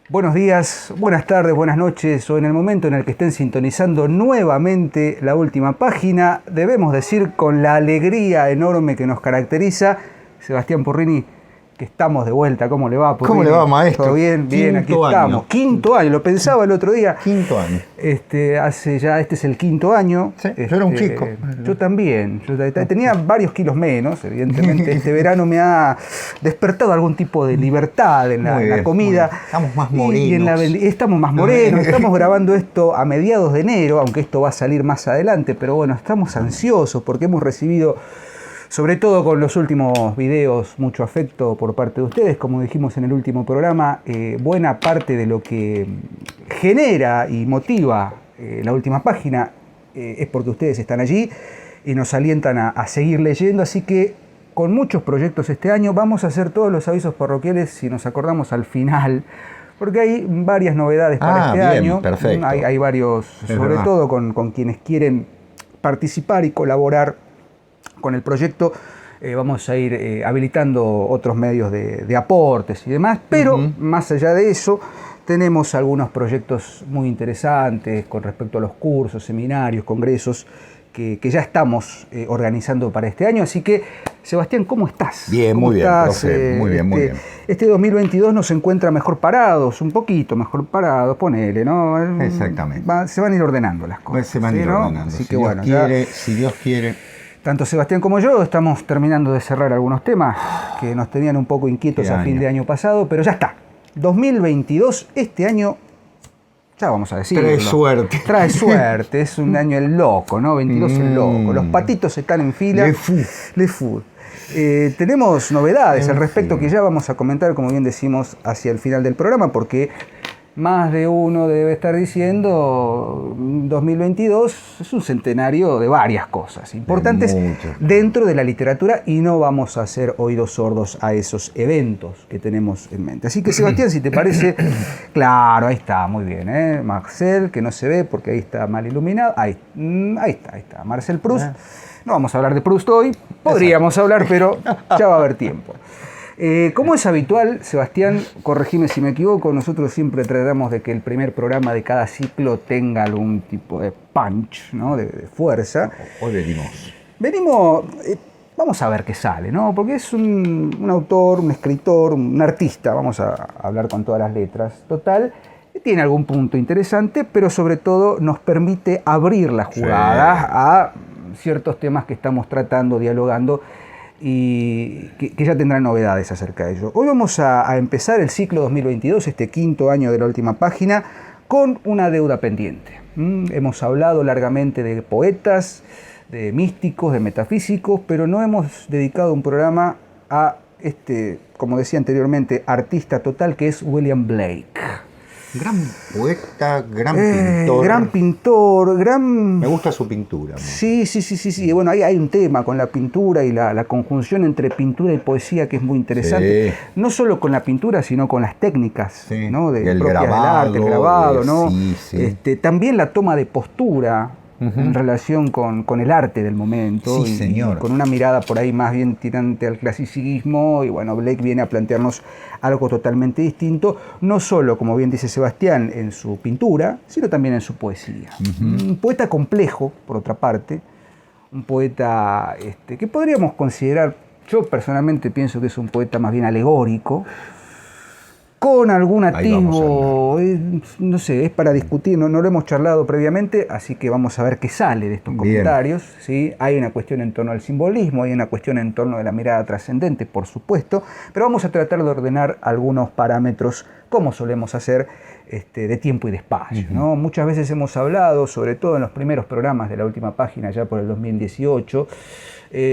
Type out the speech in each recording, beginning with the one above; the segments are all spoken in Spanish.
Buenos días, buenas tardes, buenas noches o en el momento en el que estén sintonizando nuevamente La Última Página, debemos decir con la alegría enorme que nos caracteriza, Sebastián Porrini, que estamos de vuelta. ¿Cómo le va, Porrini? ¿Cómo le va, maestro? ¿Todo bien? Bien, aquí estamos. Quinto año, lo pensaba el otro día. Quinto año. Este es el quinto año. Sí, yo era un chico. Yo también. Tenía varios kilos menos, evidentemente. Este verano me ha despertado algún tipo de libertad en la comida. Estamos más morenos. Estamos más morenos. Estamos grabando esto a mediados de enero, aunque esto va a salir más adelante. Pero bueno, estamos ansiosos porque hemos recibido, sobre todo con los últimos videos, mucho afecto por parte de ustedes. Como dijimos en el último programa, buena parte de lo que genera y motiva La Última Página es porque ustedes están allí y nos alientan a seguir leyendo. Así que con muchos proyectos este año vamos a hacer todos los avisos parroquiales, si nos acordamos, al final, porque hay varias novedades para este año. Perfecto. Hay varios, sobre todo con quienes quieren participar y colaborar con el proyecto. Vamos a ir habilitando otros medios de aportes y demás, pero más allá de eso tenemos algunos proyectos muy interesantes con respecto a los cursos, seminarios, congresos que ya estamos organizando para este año. Así que, Sebastián, ¿cómo estás? Bien, ¿Cómo muy estás? Bien, profe, muy bien, muy bien. Este 2022 nos encuentra mejor parados, un poquito mejor parados, ponele, ¿no? Exactamente. Se van a ir ordenando las cosas. Se van a ir ordenando. Así si que Dios bueno, quiere, si Dios quiere. Tanto Sebastián como yo estamos terminando de cerrar algunos temas que nos tenían un poco inquietos a fin de año pasado, pero ya está. 2022, este año, ya vamos a decirlo. Trae suerte. Trae suerte, es un año el loco, ¿no? 22 el loco. Los patitos están en fila. Le fou. Tenemos novedades al respecto que ya vamos a comentar, como bien decimos, hacia el final del programa, porque más de uno debe estar diciendo 2022 es un centenario de varias cosas importantes dentro de la literatura y no vamos a hacer oídos sordos a esos eventos que tenemos en mente. Así que, Sebastián, si te parece, claro, ahí está, muy bien, Marcel, que no se ve porque ahí está mal iluminado, ahí está, Marcel Proust. No vamos a hablar de Proust hoy, podríamos hablar, pero ya va a haber tiempo. Como es habitual, Sebastián, corregime si me equivoco, nosotros siempre tratamos de que el primer programa de cada ciclo tenga algún tipo de punch, ¿no? de fuerza. Hoy venimos, vamos a ver qué sale, ¿no? Porque es un autor, un escritor, un artista, vamos a hablar con todas las letras, total, tiene algún punto interesante, pero sobre todo nos permite abrir la jugada a ciertos temas que estamos tratando, dialogando, y que ya tendrán novedades acerca de ello. Hoy vamos a empezar el ciclo 2022, este quinto año de La Última Página, con una deuda pendiente. Hemos hablado largamente de poetas, de místicos, de metafísicos, pero no hemos dedicado un programa a este, como decía anteriormente, artista total, que es William Blake. Gran poeta, gran pintor. Me gusta su pintura. Sí. Bueno, ahí hay un tema con la pintura y la conjunción entre pintura y poesía que es muy interesante. Sí. No solo con la pintura, sino con las técnicas, ¿no? El propias grabado, del arte, el grabado, ¿no? Sí. También la toma de postura en relación con el arte del momento. Sí, señor. Y con una mirada por ahí más bien tirante al clasicismo. Y bueno, Blake viene a plantearnos algo totalmente distinto, no solo, como bien dice Sebastián, en su pintura, sino también en su poesía. Un poeta complejo, por otra parte, un poeta que podríamos considerar, yo personalmente pienso que es un poeta más bien alegórico, con algún atisbo, no sé, es para discutir, no lo hemos charlado previamente, así que vamos a ver qué sale de estos comentarios. ¿Sí? Hay una cuestión en torno al simbolismo, hay una cuestión en torno de la mirada trascendente, por supuesto, pero vamos a tratar de ordenar algunos parámetros, como solemos hacer, de tiempo y de espacio, ¿no? Muchas veces hemos hablado, sobre todo en los primeros programas de La Última Página, ya por el 2018,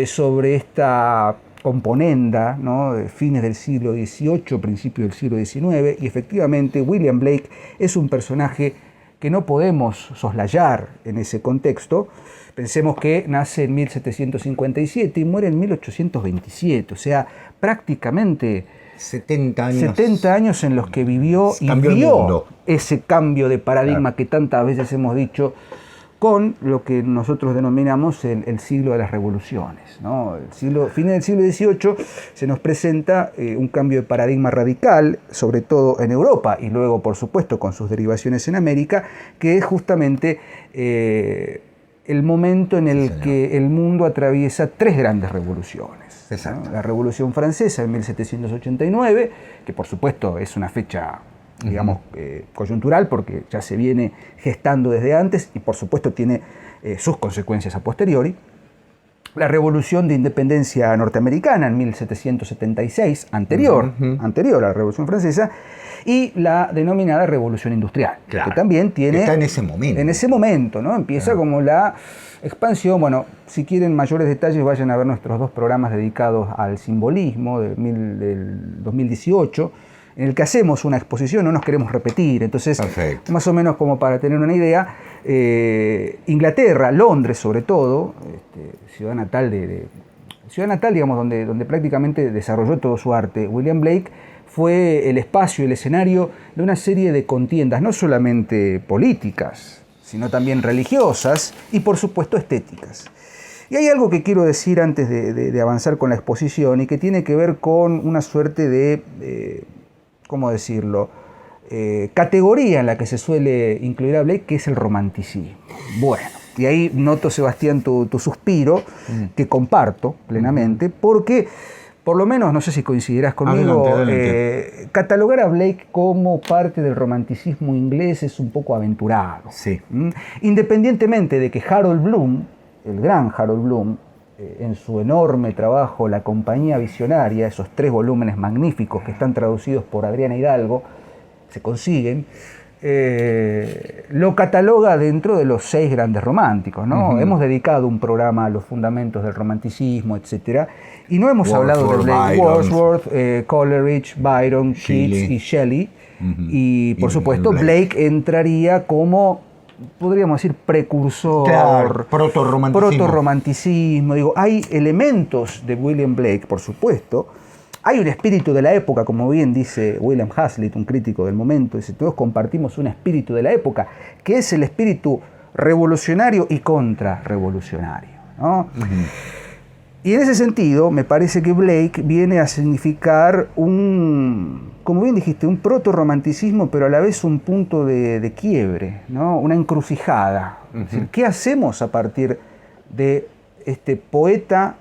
sobre esta componenda, ¿no? De fines del siglo XVIII, principios del siglo XIX, y efectivamente William Blake es un personaje que no podemos soslayar en ese contexto. Pensemos que nace en 1757 y muere en 1827, o sea, prácticamente 70 años en los que vivió y vio ese cambio de paradigma que tantas veces hemos dicho con lo que nosotros denominamos el siglo de las revoluciones, ¿no? Fines del siglo XVIII se nos presenta un cambio de paradigma radical, sobre todo en Europa y luego, por supuesto, con sus derivaciones en América, que es justamente el momento en el que el mundo atraviesa tres grandes revoluciones. Exacto. ¿No? La Revolución Francesa en 1789, que por supuesto es una fecha, digamos, coyuntural, porque ya se viene gestando desde antes y por supuesto tiene sus consecuencias a posteriori. La Revolución de Independencia Norteamericana en 1776, anterior a la Revolución Francesa, y la denominada Revolución Industrial, claro, que también tiene... está en ese momento. En ese momento, ¿no? Empieza como la expansión. Bueno, si quieren mayores detalles, vayan a ver nuestros dos programas dedicados al simbolismo del 2018, en el que hacemos una exposición, no nos queremos repetir. Entonces, perfecto, más o menos como para tener una idea, Inglaterra, Londres sobre todo, ciudad natal, digamos, donde prácticamente desarrolló todo su arte, William Blake, fue el espacio, el escenario de una serie de contiendas, no solamente políticas, sino también religiosas y por supuesto estéticas. Y hay algo que quiero decir antes de avanzar con la exposición y que tiene que ver con una suerte de ¿cómo decirlo?, categoría en la que se suele incluir a Blake, que es el romanticismo. Bueno, y ahí noto, Sebastián, tu suspiro, que comparto plenamente, porque, por lo menos, no sé si coincidirás conmigo, adelante. Catalogar a Blake como parte del romanticismo inglés es un poco aventurado. Sí. Independientemente de que Harold Bloom, el gran Harold Bloom, en su enorme trabajo La Compañía Visionaria, esos 3 volúmenes magníficos que están traducidos por Adriana Hidalgo, se consiguen, lo cataloga dentro de los 6 grandes románticos, ¿no? Hemos dedicado un programa a los fundamentos del romanticismo, etc. Y no hemos hablado de Blake, Wordsworth, Coleridge, Byron, Keats y Shelley. Y por supuesto Blake entraría como, podríamos decir, precursor, claro, proto-romanticismo. Digo, hay elementos de William Blake, por supuesto. Hay un espíritu de la época, como bien dice William Hazlitt, un crítico del momento. Dice, todos compartimos un espíritu de la época, que es el espíritu revolucionario y contrarrevolucionario, ¿no? Y en ese sentido, me parece que Blake viene a significar como bien dijiste, un proto-romanticismo, pero a la vez un punto de quiebre, ¿no? Una encrucijada. Es decir, ¿qué hacemos a partir de este poeta,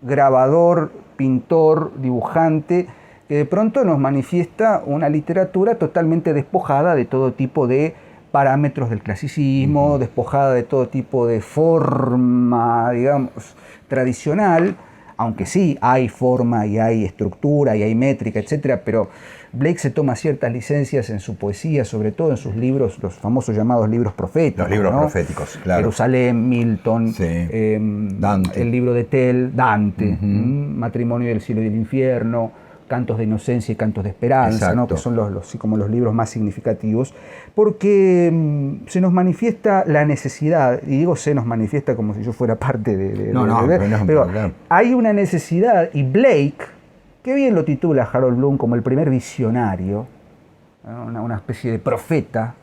grabador, pintor, dibujante, que de pronto nos manifiesta una literatura totalmente despojada de todo tipo de parámetros del clasicismo, despojada de todo tipo de forma, digamos, tradicional, aunque sí hay forma y hay estructura y hay métrica, etcétera, pero Blake se toma ciertas licencias en su poesía, sobre todo en sus libros, los famosos llamados libros proféticos. Los libros, ¿no?, proféticos, claro. Jerusalén, Milton, Dante. El libro de Tell, Dante, Matrimonio del cielo y del infierno, Cantos de inocencia y Cantos de esperanza, ¿no?, que son como los libros más significativos, porque se nos manifiesta la necesidad, y digo se nos manifiesta como si yo fuera parte pero hay una necesidad, y Blake, que bien lo titula Harold Bloom como el primer visionario, ¿no?, una especie de profeta.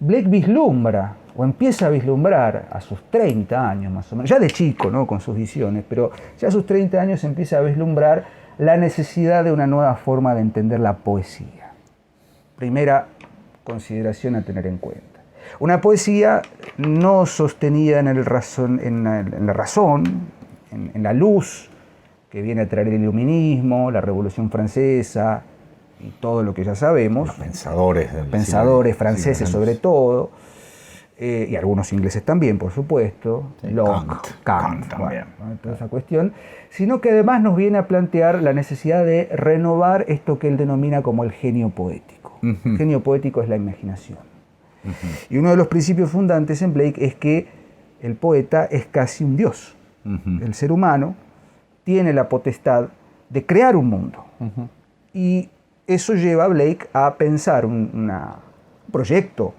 Blake vislumbra, o empieza a vislumbrar a sus 30 años más o menos, ya de chico, ¿no?, con sus visiones, pero ya a sus 30 años empieza a vislumbrar la necesidad de una nueva forma de entender la poesía. Primera consideración a tener en cuenta. Una poesía no sostenida en la razón, en la luz que viene a traer el iluminismo, la Revolución Francesa y todo lo que ya sabemos. Los pensadores franceses sobre todo, y algunos ingleses también, por supuesto, sí, Locke, Kant también. Bueno, toda esa cuestión, sino que además nos viene a plantear la necesidad de renovar esto que él denomina como el genio poético. El genio poético es la imaginación. Y uno de los principios fundantes en Blake es que el poeta es casi un dios. El ser humano tiene la potestad de crear un mundo. Y eso lleva a Blake a pensar un proyecto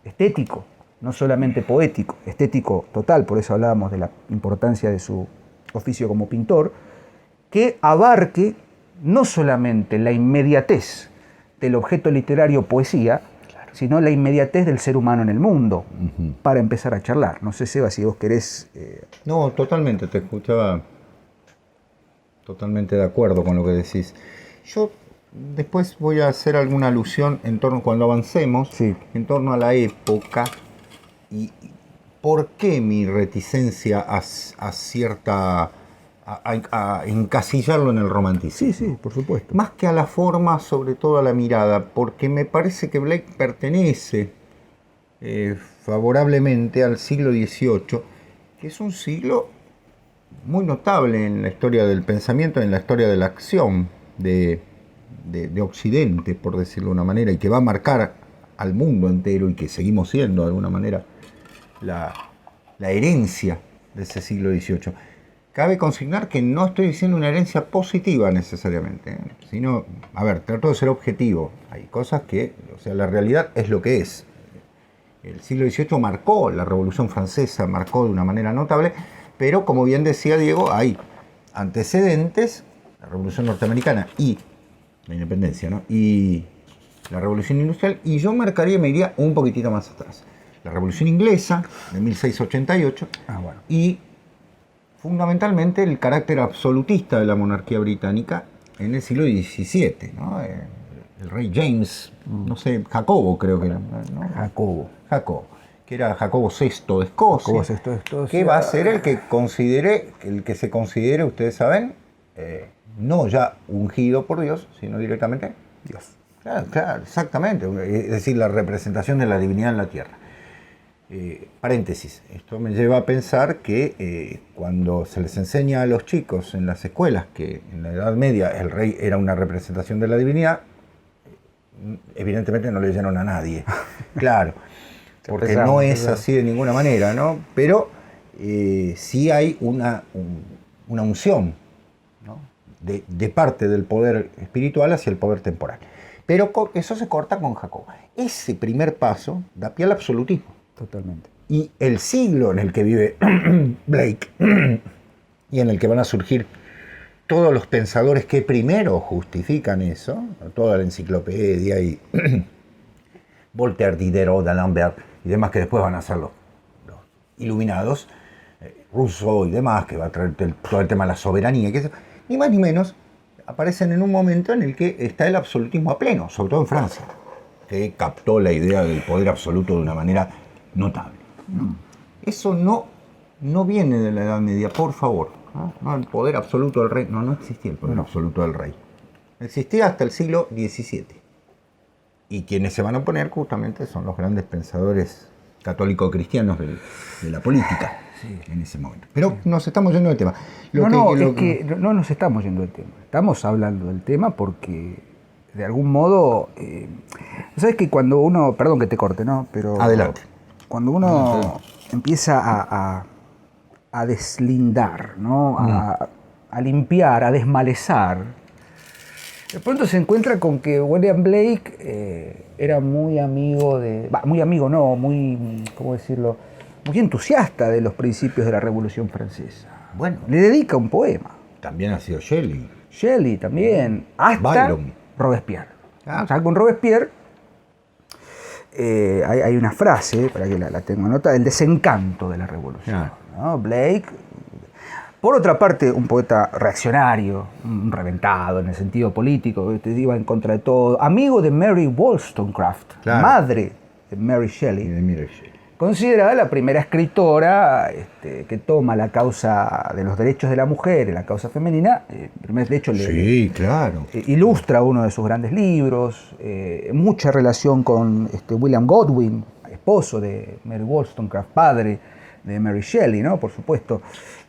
estético, no solamente poético, estético total, por eso hablábamos de la importancia de su oficio como pintor, que abarque no solamente la inmediatez del objeto literario poesía, sino la inmediatez del ser humano en el mundo, para empezar a charlar. No sé, Seba, si vos querés... No, totalmente, te escuchaba totalmente de acuerdo con lo que decís. Yo después voy a hacer alguna alusión en torno, cuando avancemos, sí, en torno a la época y por qué mi reticencia a cierta... A encasillarlo en el romanticismo. Sí, por supuesto. Más que a la forma, sobre todo a la mirada, porque me parece que Blake pertenece favorablemente al siglo XVIII, que es un siglo muy notable en la historia del pensamiento, en la historia de la acción de Occidente, por decirlo de una manera, y que va a marcar al mundo entero y que seguimos siendo de alguna manera la herencia de ese siglo XVIII. Cabe consignar que no estoy diciendo una herencia positiva necesariamente, sino, a ver, trato de ser objetivo. Hay cosas que, o sea, la realidad es lo que es. El siglo XVIII marcó, la Revolución Francesa marcó de una manera notable, pero como bien decía Diego, hay antecedentes, la Revolución Norteamericana y la Independencia, ¿no? Y la Revolución Industrial, y yo marcaría, me iría un poquitito más atrás. La Revolución Inglesa, de 1688, bueno. Y fundamentalmente el carácter absolutista de la monarquía británica en el siglo XVII, ¿no? El rey James, no sé, Jacobo creo que era, ¿no? Jacobo, que era Jacobo VI de Escocia, que va a ser el que se considere, ustedes saben, no ya ungido por Dios, sino directamente Dios. Claro, exactamente, es decir, la representación de la divinidad en la tierra. Paréntesis, esto me lleva a pensar que cuando se les enseña a los chicos en las escuelas que en la Edad Media el rey era una representación de la divinidad, evidentemente no leyeron a nadie, claro, porque no es así de ninguna manera, ¿no? Pero sí hay una unción, ¿no? de parte del poder espiritual hacia el poder temporal. Pero eso se corta con Jacobo. Ese primer paso da pie al absolutismo. Totalmente. Y el siglo en el que vive Blake y en el que van a surgir todos los pensadores que primero justifican eso, toda la enciclopedia y Voltaire, Diderot, D'Alembert y demás que después van a ser los iluminados, Rousseau y demás, que va a traer todo el tema de la soberanía, que ni más ni menos aparecen en un momento en el que está el absolutismo a pleno, sobre todo en Francia, que captó la idea del poder absoluto de una manera notable. Eso no viene de la Edad Media, por favor. No, el poder absoluto del rey. No existía el poder absoluto del rey. Existía hasta el siglo XVII. Y quienes se van a oponer justamente son los grandes pensadores católico-cristianos de la política en ese momento. Pero nos estamos yendo del tema. No nos estamos yendo del tema. Estamos hablando del tema porque de algún modo... ¿sabes que cuando uno... Perdón que te corte, ¿no? Pero adelante. Cuando uno empieza a deslindar, ¿no? A limpiar, a desmalezar, de pronto se encuentra con que William Blake era muy amigo ¿cómo decirlo? Muy entusiasta de los principios de la Revolución Francesa. Bueno, le dedica un poema. También ha sido Shelley. Shelley también, hasta Byron. Robespierre. O sea, con Robespierre hay una frase, para que la tengo anotada, el desencanto de la revolución. ¿No? Blake, por otra parte, un poeta reaccionario, un reventado en el sentido político, iba en contra de todo, amigo de Mary Wollstonecraft, madre de Mary Shelley. Considerada la primera escritora que toma la causa de los derechos de la mujer, la causa femenina. De hecho, claro. Ilustra uno de sus grandes libros, mucha relación con William Godwin, esposo de Mary Wollstonecraft, padre de Mary Shelley, ¿no? Por supuesto.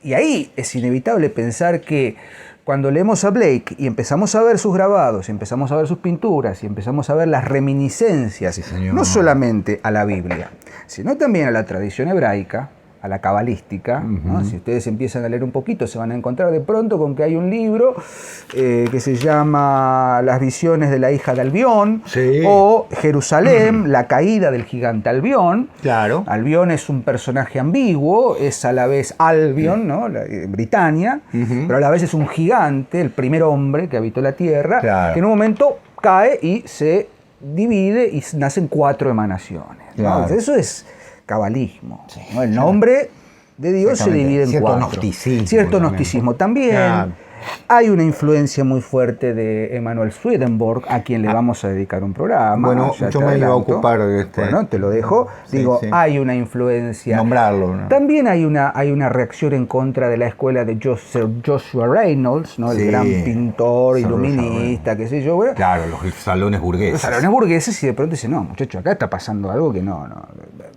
Y ahí es inevitable pensar que cuando leemos a Blake y empezamos a ver sus grabados, y empezamos a ver sus pinturas, y empezamos a ver las reminiscencias, no solamente a la Biblia, sino también a la tradición hebraica, a la cabalística, ¿no? Si ustedes empiezan a leer un poquito, se van a encontrar de pronto con que hay un libro que se llama Las visiones de la hija de Albión, o Jerusalén, la caída del gigante Albión. Claro. Albión es un personaje ambiguo, es a la vez Albion, ¿no? Britania, pero a la vez es un gigante, el primer hombre que habitó la tierra, que en un momento cae y se divide y nacen 4 emanaciones. Claro. ¿no? Eso es cabalismo. Sí, ¿no? El nombre de Dios se divide en 4. Cierto gnosticismo también. Claro. Hay una influencia muy fuerte de Emanuel Swedenborg, a quien le vamos a dedicar un programa. Bueno, yo me iba a ocupar de este. Bueno, te lo dejo. Digo, hay una influencia. Nombrarlo, ¿no? También hay una reacción en contra de la escuela de Joshua Reynolds, ¿no? El gran pintor, iluminista, qué sé yo. Bueno, claro, los salones burgueses. Los salones burgueses, y de pronto dicen, no, muchacho, acá está pasando algo que no.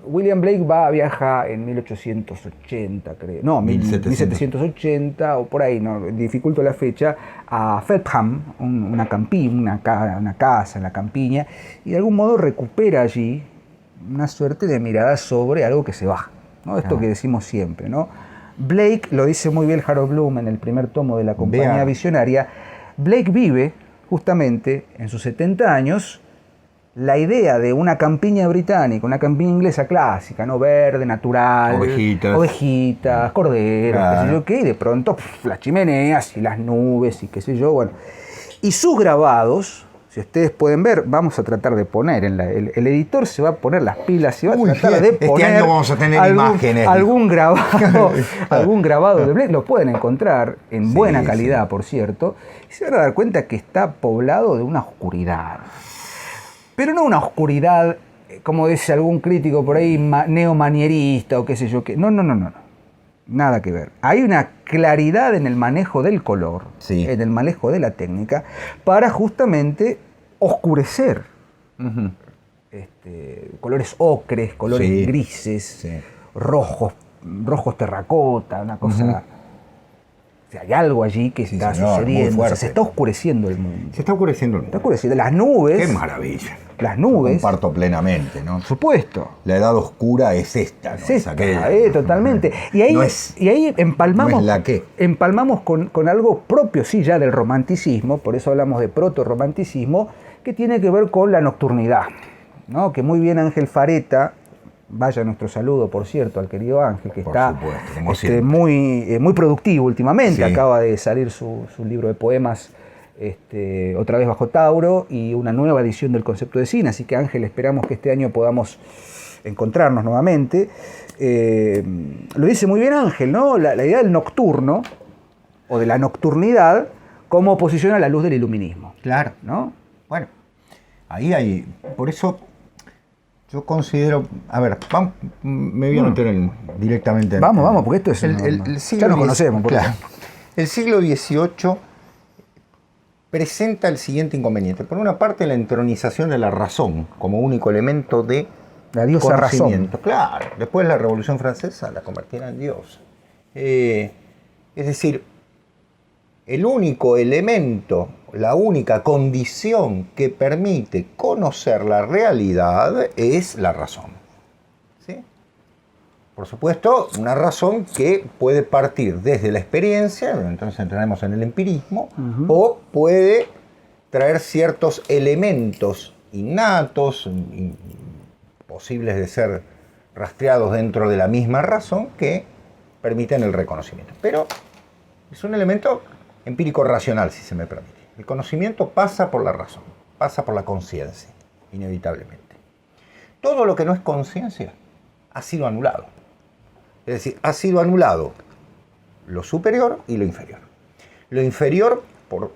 William Blake viaja en 1880, creo. No, 1780 o por ahí, no, dificulto la fecha, a Feltham, una casa en la campiña, y de algún modo recupera allí una suerte de mirada sobre algo que se va, ¿no? Esto que decimos siempre, ¿no? Blake, lo dice muy bien Harold Bloom en el primer tomo de la Compañía Visionaria, Blake vive justamente en sus 70 años la idea de una campiña británica, una campiña inglesa clásica, ¿no? Verde, natural, ovejitas, corderos, qué sé yo qué, y de pronto las chimeneas y las nubes y qué sé yo, bueno. Y sus grabados, si ustedes pueden ver, vamos a tratar de poner, el editor se va a poner las pilas y va a tratar de poner este año vamos a tener imágenes. Algún grabado de Blake, lo pueden encontrar en buena calidad, por cierto, y se van a dar cuenta que está poblado de una oscuridad. Pero no una oscuridad, como dice algún crítico por ahí, neomanierista o qué sé yo qué. No. Nada que ver. Hay una claridad en el manejo del color, en el manejo de la técnica, para justamente oscurecer. Colores ocres, colores grises, rojos terracota, una cosa... Hay algo allí que está sucediendo, se está oscureciendo el mundo. Se está oscureciendo el mundo. Está oscureciendo. Las nubes... ¡Qué maravilla! Las nubes... Comparto plenamente, ¿no? Por supuesto. La edad oscura es esta, ¿no? Es aquella, totalmente. Y ahí empalmamos, empalmamos con algo propio, sí, ya del romanticismo, por eso hablamos de proto-romanticismo, que tiene que ver con la nocturnidad, ¿no? Que muy bien Ángel Fareta... Vaya nuestro saludo, por cierto, al querido Ángel, que está muy productivo últimamente. Acaba de salir su libro de poemas, otra vez bajo Tauro, y una nueva edición del concepto de cine. Así que, Ángel, esperamos que este año podamos encontrarnos nuevamente. Lo dice muy bien Ángel, ¿no? La idea del nocturno, o de la nocturnidad, como oposición a la luz del iluminismo. Claro. ¿No? Bueno, ahí hay... Por eso... Yo considero, a ver, me voy a meter directamente. Vamos, porque esto es el siglo ya nos conocemos. Claro. El siglo XVIII presenta el siguiente inconveniente. Por una parte, la entronización de la razón como único elemento de la diosa razón. Claro. Después la Revolución Francesa la convertirá en diosa. Es decir, el único elemento, la única condición que permite conocer la realidad es la razón. ¿Sí? Por supuesto, una razón que puede partir desde la experiencia, entonces entraremos en el empirismo, o puede traer ciertos elementos innatos, posibles de ser rastreados dentro de la misma razón, que permiten el reconocimiento. Pero es un elemento empírico racional, si se me permite. El conocimiento pasa por la razón, pasa por la conciencia, inevitablemente. Todo lo que no es conciencia ha sido anulado. Es decir, ha sido anulado lo superior y lo inferior. Lo inferior, por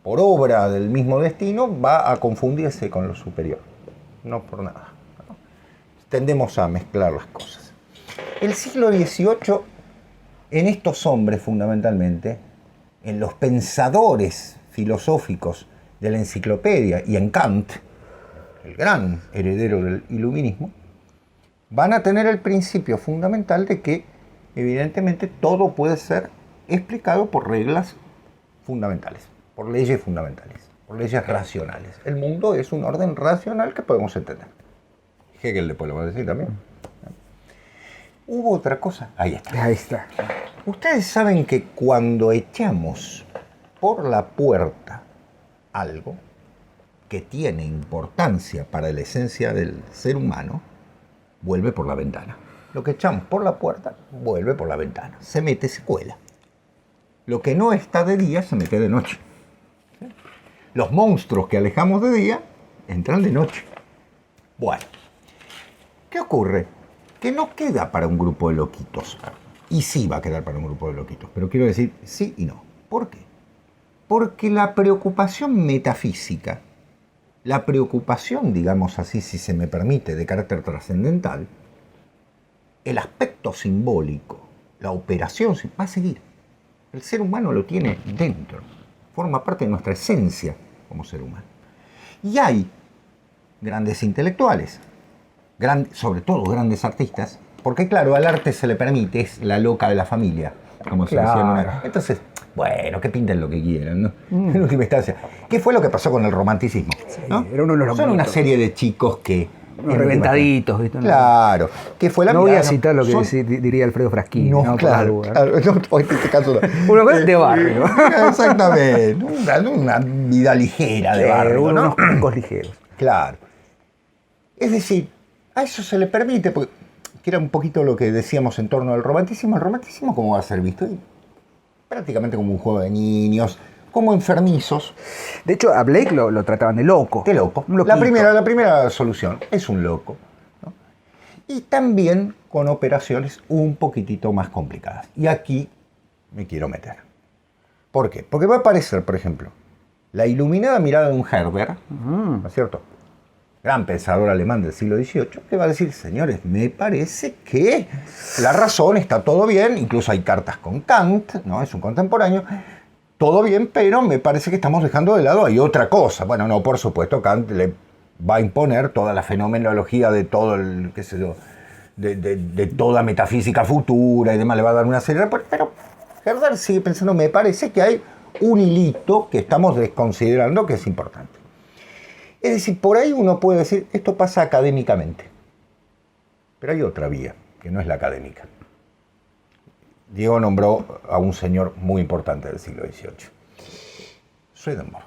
obra del mismo destino, va a confundirse con lo superior. No por nada, ¿no? Tendemos a mezclar las cosas. El siglo XVIII, en estos hombres fundamentalmente, en los pensadores filosóficos de la enciclopedia y en Kant, el gran heredero del iluminismo, van a tener el principio fundamental de que evidentemente todo puede ser explicado por reglas fundamentales, por leyes fundamentales, por leyes racionales. El mundo es un orden racional que podemos entender. Hegel después lo va a decir también. Hubo otra cosa. Ahí está. Ahí está. Ustedes saben que cuando echamos por la puerta algo que tiene importancia para la esencia del ser humano, vuelve por la ventana. Lo que echamos por la puerta, vuelve por la ventana. Se mete, se cuela. Lo que no está de día, se mete de noche. Los monstruos que alejamos de día, entran de noche. Bueno, ¿qué ocurre? Que no queda para un grupo de loquitos. Y sí va a quedar para un grupo de loquitos, pero quiero decir sí y no. ¿Por qué? Porque la preocupación metafísica, la preocupación, digamos así, si se me permite, de carácter trascendental, el aspecto simbólico, la operación, va a seguir. El ser humano lo tiene dentro, forma parte de nuestra esencia como ser humano. Y hay grandes intelectuales, sobre todo grandes artistas, porque claro, al arte se le permite, es la loca de la familia, como se decía en una... Entonces, bueno, que pinten lo que quieran, ¿no? En última instancia. ¿Qué fue lo que pasó con el romanticismo? Sí, ¿no? era uno de los Son una serie de chicos que... Unos reventaditos, ¿viste? Claro. Que fue la no mirada, voy a citar lo que diría Alfredo Fraschini. No, claro. No, en este caso no. Uno de barrio. Exactamente. Una vida ligera de barrio, ¿no? Unos cuencos ligeros. Claro. Es decir, a eso se le permite, porque que era un poquito lo que decíamos en torno al romanticismo. El romanticismo, ¿cómo va a ser visto? Prácticamente como un juego de niños, como enfermizos. De hecho, a Blake lo trataban de loco. De loco. La primera solución es un loco, ¿no? Y también con operaciones un poquitito más complicadas. Y aquí me quiero meter. ¿Por qué? Porque va a aparecer, por ejemplo, la iluminada mirada de un Herder, ¿no es cierto? Gran pensador alemán del siglo XVIII, que va a decir, señores, me parece que la razón está todo bien, incluso hay cartas con Kant, ¿no? Es un contemporáneo, todo bien, pero me parece que estamos dejando de lado, hay otra cosa. Bueno, no, por supuesto, Kant le va a imponer toda la fenomenología de todo el, qué sé yo, de toda metafísica futura y demás, le va a dar una serie de... Pero Herder sigue pensando, me parece que hay un hilito que estamos desconsiderando que es importante. Es decir, por ahí uno puede decir, esto pasa académicamente. Pero hay otra vía, que no es la académica. Diego nombró a un señor muy importante del siglo XVIII. Swedenborg.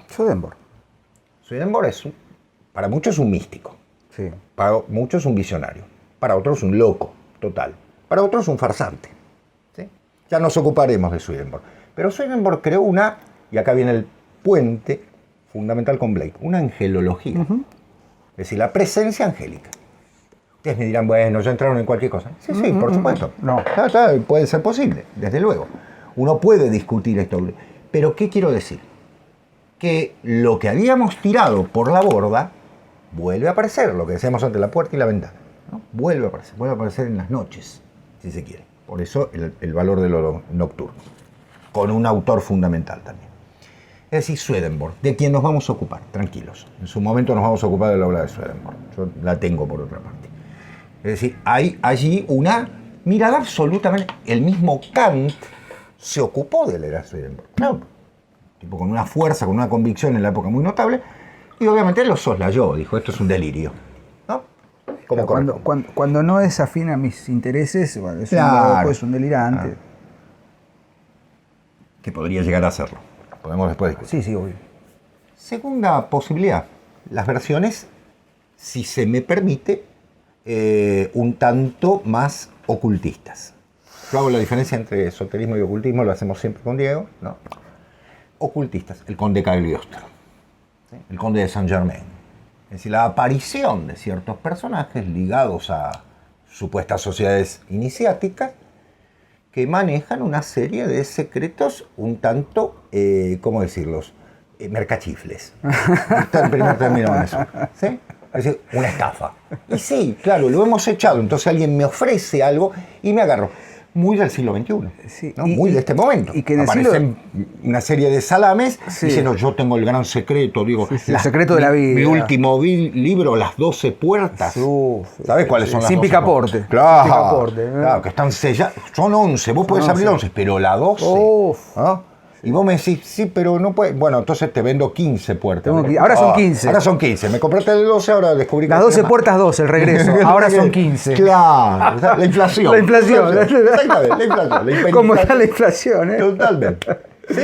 Swedenborg para muchos es un místico. Sí. Para muchos es un visionario. Para otros un loco, total. Para otros un farsante. ¿Sí? Ya nos ocuparemos de Swedenborg. Pero Swedenborg creó y acá viene el puente fundamental con Blake, una angelología. Es decir, la presencia angélica. Ustedes me dirán, bueno, ya entraron en cualquier cosa. Sí, por supuesto. No. Puede ser posible, desde luego. Uno puede discutir esto. Pero, ¿qué quiero decir? Que lo que habíamos tirado por la borda vuelve a aparecer, lo que decíamos antes, la puerta y la ventana, ¿no? Vuelve a aparecer en las noches, si se quiere. Por eso el valor de lo nocturno. Con un autor fundamental también. Es decir, Swedenborg, de quien nos vamos a ocupar, tranquilos. En su momento nos vamos a ocupar de la obra de Swedenborg. Yo la tengo por otra parte. Es decir, hay allí una mirada absolutamente... El mismo Kant se ocupó de leer a Swedenborg. Claro, tipo con una fuerza, con una convicción en la época muy notable. Y obviamente lo soslayó, dijo, esto es un delirio. ¿No? Como cuando no es afín a mis intereses, bueno, es un loco, es un delirante. Que podría llegar a hacerlo. Podemos después discutir. Sí, obvio. Segunda posibilidad, las versiones, si se me permite, un tanto más ocultistas. Yo hago la diferencia entre esoterismo y ocultismo, lo hacemos siempre con Diego, ¿no? Ocultistas, el conde Cagliostro, ¿sí? El conde de Saint-Germain. Es decir, la aparición de ciertos personajes ligados a supuestas sociedades iniciáticas que manejan una serie de secretos un tanto, ¿cómo decirlos? Mercachifles. Está el primer término en eso. ¿Sí? Es decir, una estafa. Y sí, claro, lo hemos echado. Entonces alguien me ofrece algo y me agarro. Muy del siglo XXI, sí, ¿no? Muy de este momento. Y que en aparecen una serie de salames diciendo, yo tengo el gran secreto, digo, el secreto de la vida. Mi último libro, Las 12 Puertas. ¿Sabes cuáles son las 12? Sin picaporte. Claro, sin picaporte, claro, que están selladas. Son 11, vos podés abrir 11, pero la 12. ¿No? Y vos me decís, sí, pero no puedes. Bueno, entonces te vendo 15 puertas. Ahora son 15. Ahora son 15. Me compraste el 12, ahora descubrí que... Las 12 puertas 12, el regreso. Ahora son 15. Claro, la inflación. La inflación. Exactamente, la inflación. ¿Cómo está la inflación? Totalmente. ¿Sí?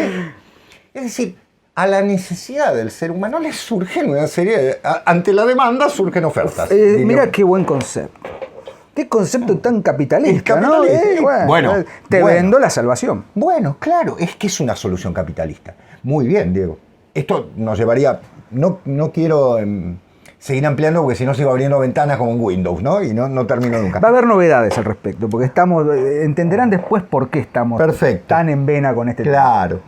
Es decir, a la necesidad del ser humano le surgen una serie de... Ante la demanda surgen ofertas. Mira qué buen concepto. Qué concepto tan capitalista, ¿no? Bueno, te vendo la salvación. Bueno, claro, es que es una solución capitalista. Muy bien, Diego. Esto nos llevaría... No quiero seguir ampliando porque si no sigo abriendo ventanas como en Windows, ¿no? Y no termino nunca. Va a haber novedades al respecto, porque entenderán después por qué estamos tan en vena con este tema. Claro.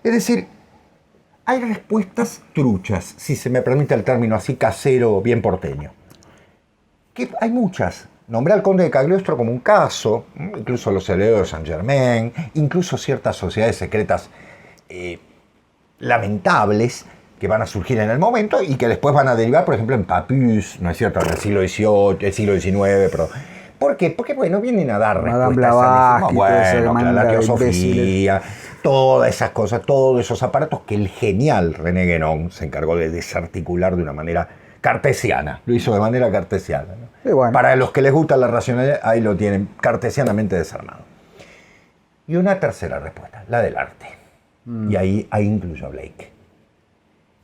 Es decir, hay respuestas truchas, si se me permite el término así casero, bien porteño. Que hay muchas. Nombré al conde de Cagliostro como un caso, incluso los herederos de Saint Germain, incluso ciertas sociedades secretas lamentables que van a surgir en el momento y que después van a derivar, por ejemplo, en papus, ¿no es cierto?, en el siglo XVIII, el siglo XIX, pero... ¿Por qué? Porque, bueno, vienen a dar respuestas a la teosofía, todas esas cosas, todos esos aparatos que el genial René Guénon se encargó de desarticular de una manera cartesiana. Lo hizo de manera cartesiana, ¿no? Bueno. Para los que les gusta la racionalidad, ahí lo tienen cartesianamente desarmado. Y una tercera respuesta, la del arte. Y ahí incluyo a Blake.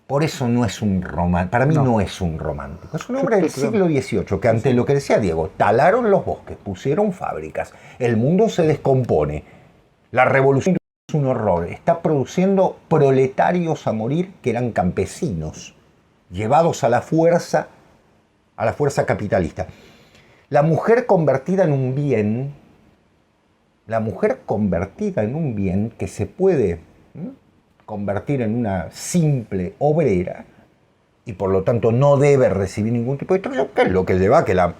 Por eso no es un romántico. Para mí no es un romántico. Es un hombre del siglo XVIII que, ante lo que decía Diego, talaron los bosques, pusieron fábricas, el mundo se descompone, la revolución es un horror, está produciendo proletarios a morir que eran campesinos, llevados a la fuerza capitalista. La mujer convertida en un bien, que se puede convertir en una simple obrera y por lo tanto no debe recibir ningún tipo de instrucción, que es lo que lleva a que la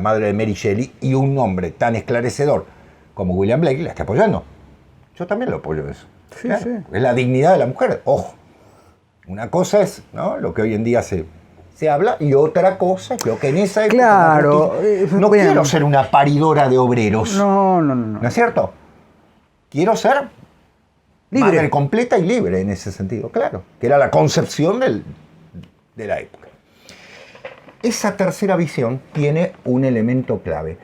madre de Mary Shelley y un hombre tan esclarecedor como William Blake la esté apoyando. Yo también lo apoyo eso. Sí, ¿Claro? sí. Es la dignidad de la mujer. Ojo, una cosa es, ¿no?, lo que hoy en día se habla y otra cosa es lo que en esa época... Claro. No quiero ser una paridora de obreros. No. ¿No es cierto? Quiero ser libre, madre completa y libre en ese sentido, claro, que era la concepción de la época. Esa tercera visión tiene un elemento clave.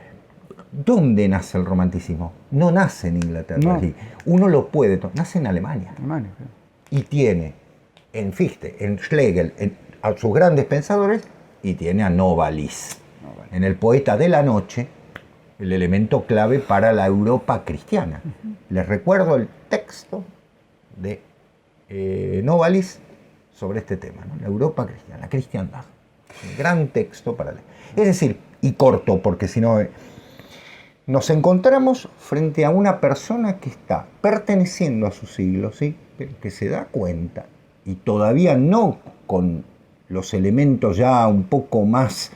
¿Dónde nace el romanticismo? No nace en Inglaterra. No. Uno lo puede, nace en Alemania. Y tiene en Fichte, en Schlegel, a sus grandes pensadores, y tiene a Novalis. En el poeta de la noche, el elemento clave para la Europa cristiana. Les recuerdo el texto de Novalis sobre este tema, ¿no? La Europa cristiana, la cristiandad. Un gran texto para leer. Es decir, y corto, porque si no... nos encontramos frente a una persona que está perteneciendo a su siglo, ¿sí?, pero que se da cuenta, y todavía no con los elementos ya un poco más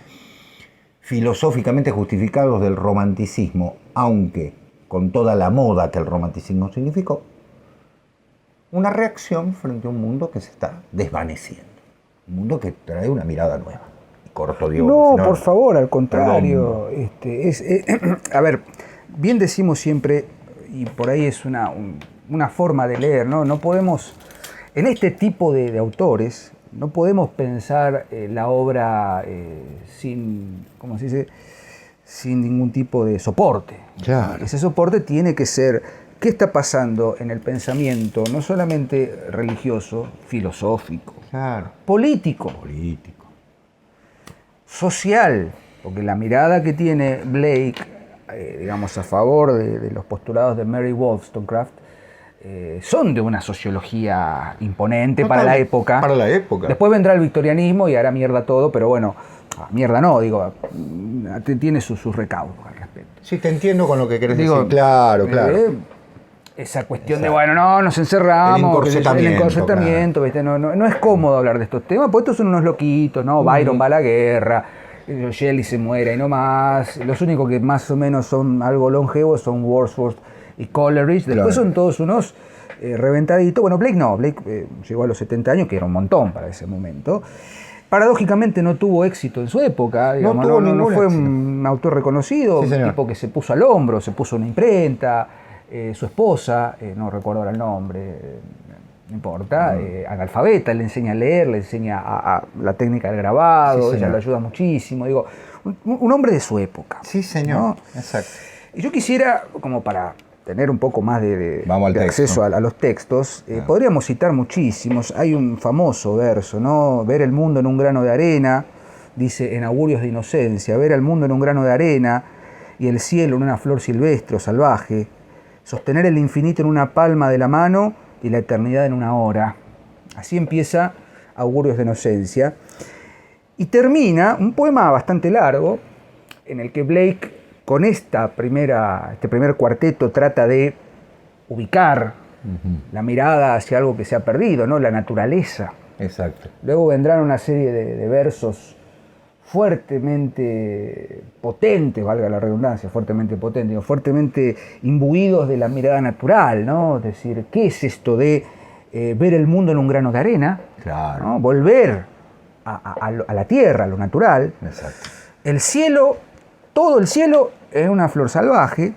filosóficamente justificados del romanticismo, aunque con toda la moda que el romanticismo significó, una reacción frente a un mundo que se está desvaneciendo, un mundo que trae una mirada nueva. Corto, Dios. No, por favor, al contrario. A ver, bien decimos siempre, y por ahí es una forma de leer, ¿no? No podemos, en este tipo de autores, no podemos pensar la obra sin, ¿cómo se dice?, sin ningún tipo de soporte. Claro. Ese soporte tiene que ser qué está pasando en el pensamiento, no solamente religioso, filosófico, claro, político, social, porque la mirada que tiene Blake, digamos, a favor de los postulados de Mary Wollstonecraft, son de una sociología imponente. Total, para la época. Para la época. Después vendrá el victorianismo y hará mierda todo, pero bueno, mierda no, digo, tiene sus recaudos al respecto. Sí, te entiendo con lo que querés decir. Claro. Esa cuestión de, bueno, no, nos encerramos, el encorsetamiento, ¿viste? No es cómodo hablar de estos temas, porque estos son unos loquitos, ¿no? Byron va a la guerra, Shelley se muere y no más. Los únicos que más o menos son algo longevos son Wordsworth y Coleridge. Después son todos unos reventaditos. Bueno, Blake no, Blake llegó a los 70 años, que era un montón para ese momento. Paradójicamente no tuvo éxito en su época, digamos, no fue un autor reconocido, un tipo que se puso al hombro, se puso una imprenta. Su esposa, no recuerdo ahora el nombre, no importa, analfabeta, le enseña a leer, le enseña a la técnica del grabado, ella lo ayuda muchísimo, digo, un hombre de su época. Sí, señor, ¿no? Exacto. Y yo quisiera, como para tener un poco más de acceso a los textos, podríamos citar muchísimos. Hay un famoso verso, ¿no? Ver el mundo en un grano de arena, dice en Augurios de Inocencia, ver el mundo en un grano de arena y el cielo en una flor silvestre o salvaje, sostener el infinito en una palma de la mano y la eternidad en una hora. Así empieza Augurios de Inocencia. Y termina un poema bastante largo en el que Blake, con este primer cuarteto, trata de ubicar la mirada hacia algo que se ha perdido, ¿no? La naturaleza. Exacto. Luego vendrán una serie de versos fuertemente potentes, valga la redundancia, fuertemente potentes, fuertemente imbuidos de la mirada natural, ¿no? Es decir, ¿qué es esto de ver el mundo en un grano de arena? Claro. ¿No? Volver a la tierra, a lo natural. Exacto. El cielo, todo el cielo es una flor salvaje.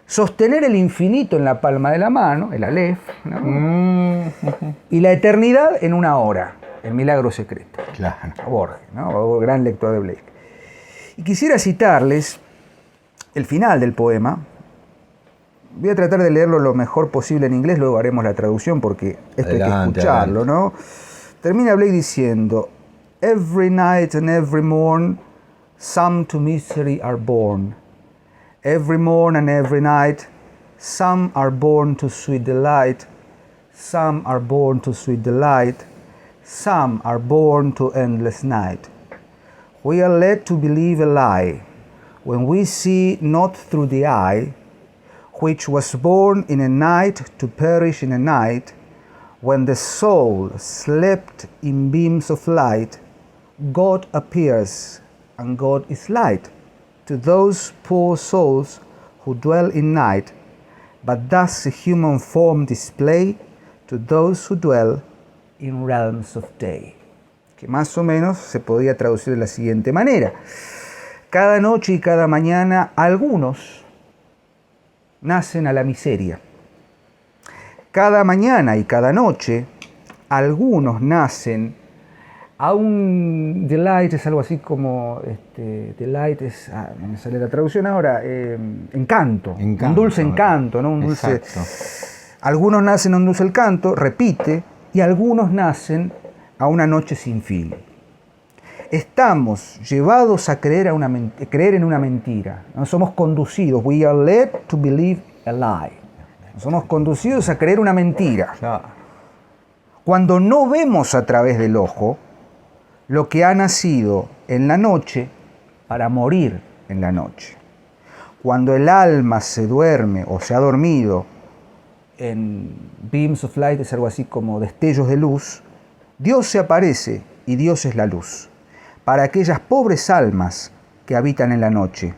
Sostener el infinito en la palma de la mano, el Aleph, ¿no? Y la eternidad en una hora, el milagro secreto. Claro. Borges, ¿no? Gran lector de Blake. Y quisiera citarles el final del poema. Voy a tratar de leerlo lo mejor posible en inglés, luego haremos la traducción porque esto hay que escucharlo, ¿no? Termina Blake diciendo: Every night and every morn, some to misery are born. Every morn and every night, some are born to sweet delight. Some are born to sweet delight. Some are born to endless night. We are led to believe a lie when we see not through the eye, which was born in a night to perish in a night. When the soul slept in beams of light, God appears, and God is light to those poor souls who dwell in night, but thus a human form display to those who dwell in realms of day. Que más o menos se podría traducir de la siguiente manera: cada noche y cada mañana algunos nacen a la miseria. Cada mañana y cada noche algunos nacen a un delight, es algo así como, delight es, no me sale la traducción ahora, encanto, un dulce encanto, ¿no? Un dulce. Exacto. Algunos nacen a un dulce encanto, repite, y algunos nacen a una noche sin fin. Estamos llevados a creer en una mentira, ¿no? Somos conducidos, we are led to believe a lie. Somos conducidos a creer una mentira. Claro. Cuando no vemos a través del ojo lo que ha nacido en la noche para morir en la noche. Cuando el alma se duerme o se ha dormido en beams of light, es algo así como destellos de luz, Dios se aparece y Dios es la luz para aquellas pobres almas que habitan en la noche,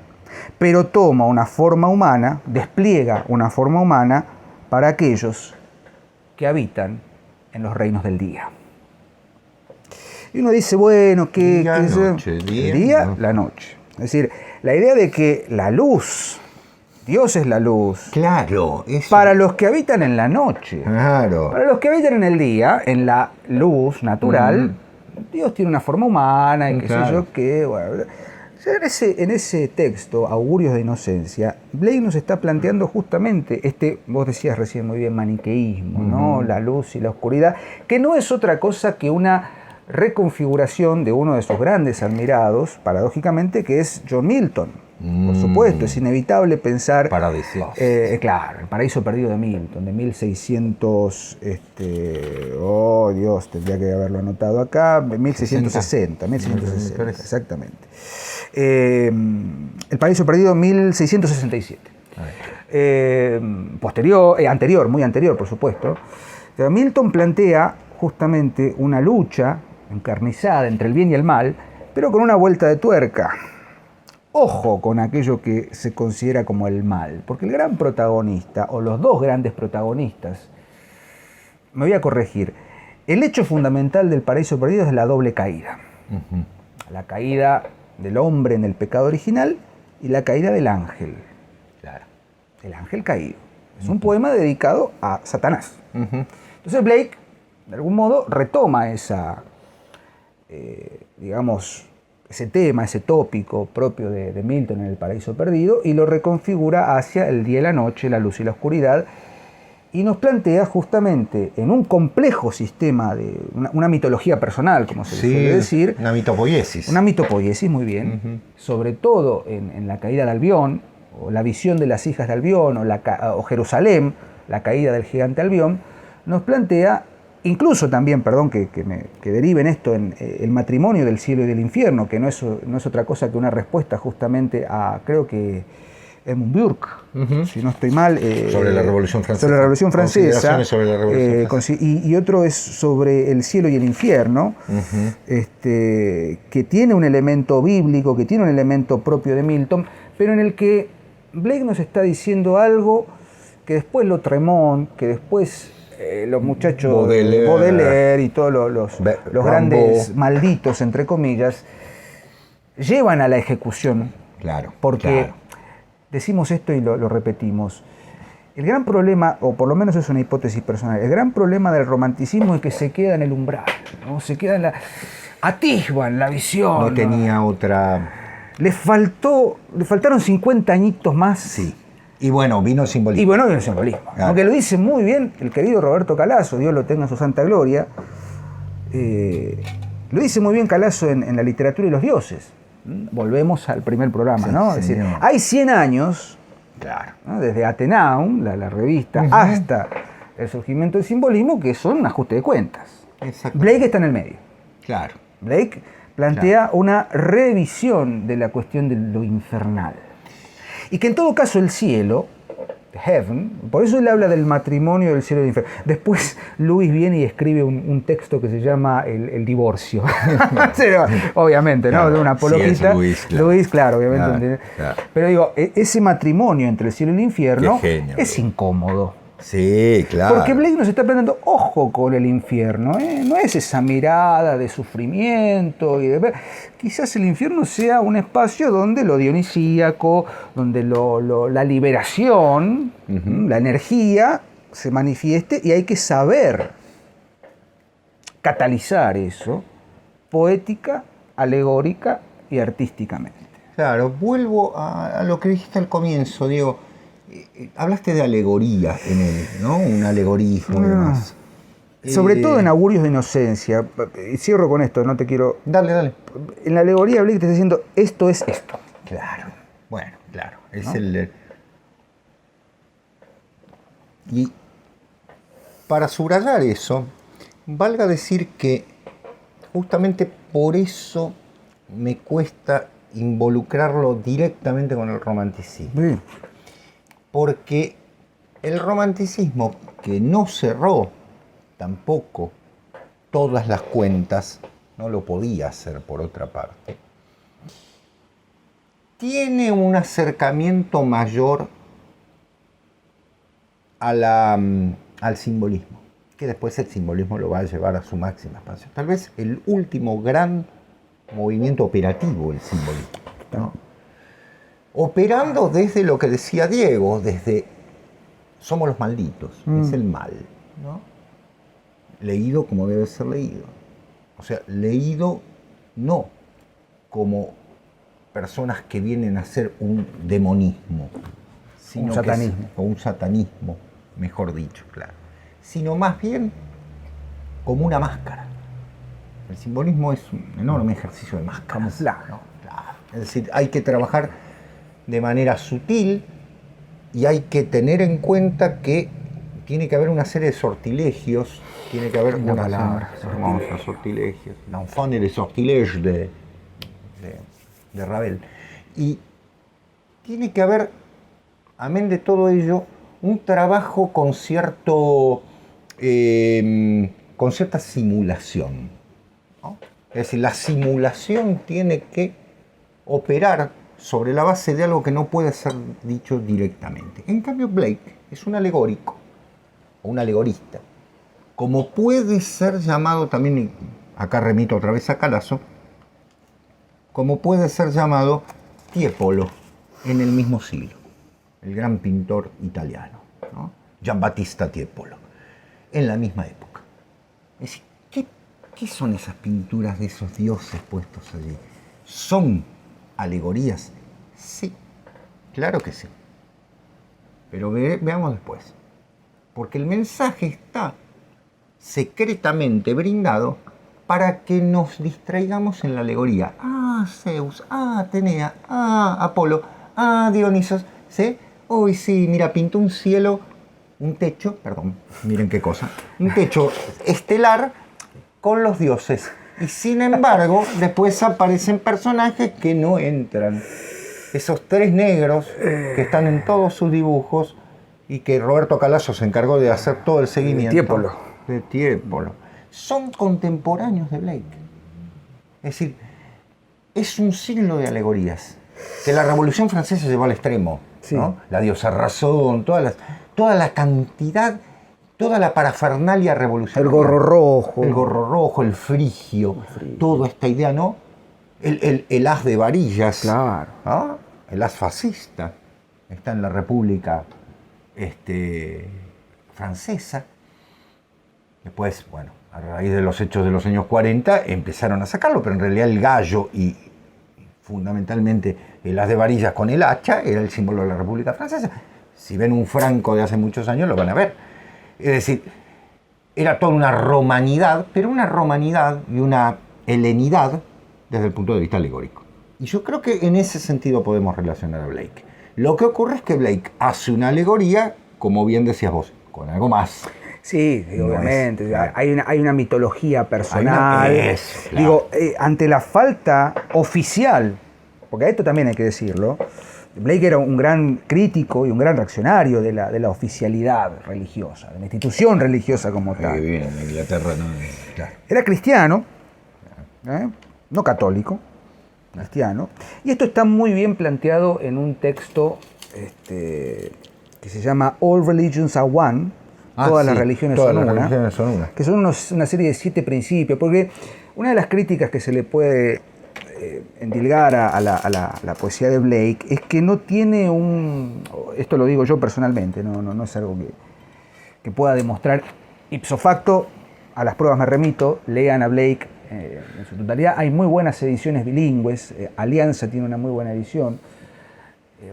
pero toma una forma humana, despliega una forma humana para aquellos que habitan en los reinos del día. Y uno dice, bueno, ¿qué es el día? La noche. Es decir, la idea de que la luz, Dios es la luz. Claro. Eso. Para los que habitan en la noche. Claro. Para los que habitan en el día, en la luz natural, Dios tiene una forma humana y qué sé yo qué. Bueno, en ese texto, Augurios de Inocencia, Blake nos está planteando justamente vos decías recién muy bien, maniqueísmo, ¿no? La luz y la oscuridad, que no es otra cosa que una reconfiguración de uno de sus grandes admirados, paradójicamente, que es John Milton. Por supuesto, es inevitable pensar... Paradise Lost. Claro, El paraíso perdido de Milton, de 1600... oh, Dios, tendría que haberlo anotado acá, 1660, exactamente. El paraíso perdido, 1667. Muy anterior, por supuesto. Milton plantea justamente una lucha encarnizada entre el bien y el mal, pero con una vuelta de tuerca. Ojo con aquello que se considera como el mal, porque el gran protagonista, o los dos grandes protagonistas, me voy a corregir, el hecho fundamental del paraíso perdido es la doble caída. La caída del hombre en el pecado original y la caída del ángel. Claro. El ángel caído. Es un poema dedicado a Satanás. Entonces Blake, de algún modo, retoma esa, ese tema, ese tópico propio de Milton en El paraíso perdido y lo reconfigura hacia el día y la noche, la luz y la oscuridad, y nos plantea justamente en un complejo sistema de una mitología personal, como se suele decir. Una mitopoiesis. Una mitopoiesis, muy bien. Sobre todo en la caída de Albión, o la visión de las hijas de Albión, o Jerusalén, la caída del gigante Albión, nos plantea incluso también, perdón, que derive en esto, en el matrimonio del cielo y del infierno, que no es otra cosa que una respuesta justamente a, creo que Edmund Burke, si no estoy mal. Sobre la Revolución Francesa. Sobre la Revolución Francesa. Consideraciones sobre la Revolución Francesa. Y otro es sobre el cielo y el infierno, que tiene un elemento bíblico, que tiene un elemento propio de Milton, pero en el que Blake nos está diciendo algo que después lo Tremont, que después los muchachos Baudelaire y todos los grandes malditos, entre comillas, llevan a la ejecución. Claro. Porque decimos esto y lo repetimos. El gran problema, o por lo menos es una hipótesis personal, el gran problema del romanticismo es que se queda en el umbral, ¿no? Se queda en atisban la visión. No tenía otra... Le faltaron 50 añitos más. Sí. Y bueno, vino el simbolismo. Y bueno, vino el simbolismo. Claro. Aunque lo dice muy bien el querido Roberto Calazo, Dios lo tenga en su santa gloria, lo dice muy bien Calazo en La literatura y los dioses. Volvemos al primer programa, sí, ¿no? Es decir, hay 100 años, claro, ¿no? Desde Atenaum, la revista, hasta el surgimiento del simbolismo, que son un ajuste de cuentas. Blake está en el medio. Claro. Blake plantea una revisión de la cuestión de lo infernal. Y que en todo caso el cielo, heaven, por eso él habla del matrimonio del cielo y del infierno. Después Lewis viene y escribe un texto que se llama El divorcio. Obviamente, ¿no? Claro, de una apologista. sí, Lewis, claro, obviamente. Claro. Pero digo, ese matrimonio entre el cielo y el infierno es incómodo. Sí, claro. Porque Blake nos está planteando, ojo con el infierno, ¿eh? No es esa mirada de sufrimiento. Quizás el infierno sea un espacio donde lo dionisíaco, donde la liberación, la energía se manifieste, y hay que saber catalizar eso poética, alegórica y artísticamente. Claro, vuelvo a lo que dijiste al comienzo, Diego. Hablaste de alegoría en él, ¿no? Un alegorismo y demás. Sobre todo en Augurios de Inocencia. Cierro con esto, no te quiero... Dale. En la alegoría Blake te está diciendo, esto es esto. Claro. Bueno, claro. Es ¿no? Y para subrayar eso, valga decir que justamente por eso me cuesta involucrarlo directamente con el romanticismo. Sí. Porque el romanticismo, que no cerró tampoco todas las cuentas, no lo podía hacer por otra parte, tiene un acercamiento mayor al simbolismo, que después el simbolismo lo va a llevar a su máxima expansión. Tal vez el último gran movimiento operativo del simbolismo, ¿no? Operando desde lo que decía Diego, desde somos los malditos, es el mal, ¿no? Leído como debe ser leído. O sea, leído no como personas que vienen a hacer un demonismo, sino un satanismo. O un satanismo, mejor dicho, claro. Sino más bien como una máscara. El simbolismo es un enorme ejercicio de máscara. Camuflaje. ¿No? Claro. Es decir, hay que trabajar de manera sutil y hay que tener en cuenta que tiene que haber una serie de sortilegios, tiene que haber una palabra, sortilegios, l'enfant et les sortilèges de Ravel. Y tiene que haber, amén de todo ello, un trabajo con cierta simulación, ¿no? Es decir, la simulación tiene que operar sobre la base de algo que no puede ser dicho directamente. En cambio, Blake es un alegórico, o un alegorista, como puede ser llamado también, y acá remito otra vez a Calazo, como puede ser llamado Tiepolo en el mismo siglo, el gran pintor italiano, ¿no? Giambattista Tiepolo, en la misma época. Es decir, ¿qué son esas pinturas de esos dioses puestos allí? ¿Son alegorías? Sí, claro que sí. Pero veamos después. Porque el mensaje está secretamente brindado para que nos distraigamos en la alegoría. Ah, Zeus, ah, Atenea, ah, Apolo, ah, Dionisos. ¿Sí? Hoy sí, mira, pintó un cielo un techo, perdón, miren qué cosa, un techo estelar con los dioses. Y sin embargo, después aparecen personajes que no entran. Esos 3 negros que están en todos sus dibujos y que Roberto Calazo se encargó de hacer todo el seguimiento. De Tiepolo. Son contemporáneos de Blake. Es decir, es un siglo de alegorías que la Revolución Francesa llevó al extremo. Sí. ¿No? La diosa razón, toda la cantidad, toda la parafernalia revolucionaria. El gorro rojo. El gorro rojo, el frigio, toda esta idea, ¿no? El as de varillas. Claro. ¿No? El as fascista. Está en la República Francesa. Después, bueno, a raíz de los hechos de los años 40 empezaron a sacarlo, pero en realidad el gallo y fundamentalmente el as de varillas con el hacha era el símbolo de la República Francesa. Si ven un Franco de hace muchos años lo van a ver. Es decir, era toda una romanidad, pero una romanidad y una helenidad desde el punto de vista alegórico. Y yo creo que en ese sentido podemos relacionar a Blake. Lo que ocurre es que Blake hace una alegoría, como bien decías vos, con algo más. Sí, obviamente. Hay una mitología personal. Digo, ante la falta oficial, porque a esto también hay que decirlo, Blake era un gran crítico y un gran reaccionario de la oficialidad religiosa, de la institución religiosa como tal. Bien, en Inglaterra no. Claro. Era cristiano, no católico, cristiano. Y esto está muy bien planteado en un texto que se llama All Religions Are One. Todas las religiones son una. Que son una serie de 7 principios. Porque una de las críticas que se le puede endilgar a la poesía de Blake es que no tiene esto lo digo yo personalmente, no es algo que pueda demostrar ipso facto. A las pruebas me remito, lean a Blake en su totalidad. Hay muy buenas ediciones bilingües. Alianza tiene una muy buena edición.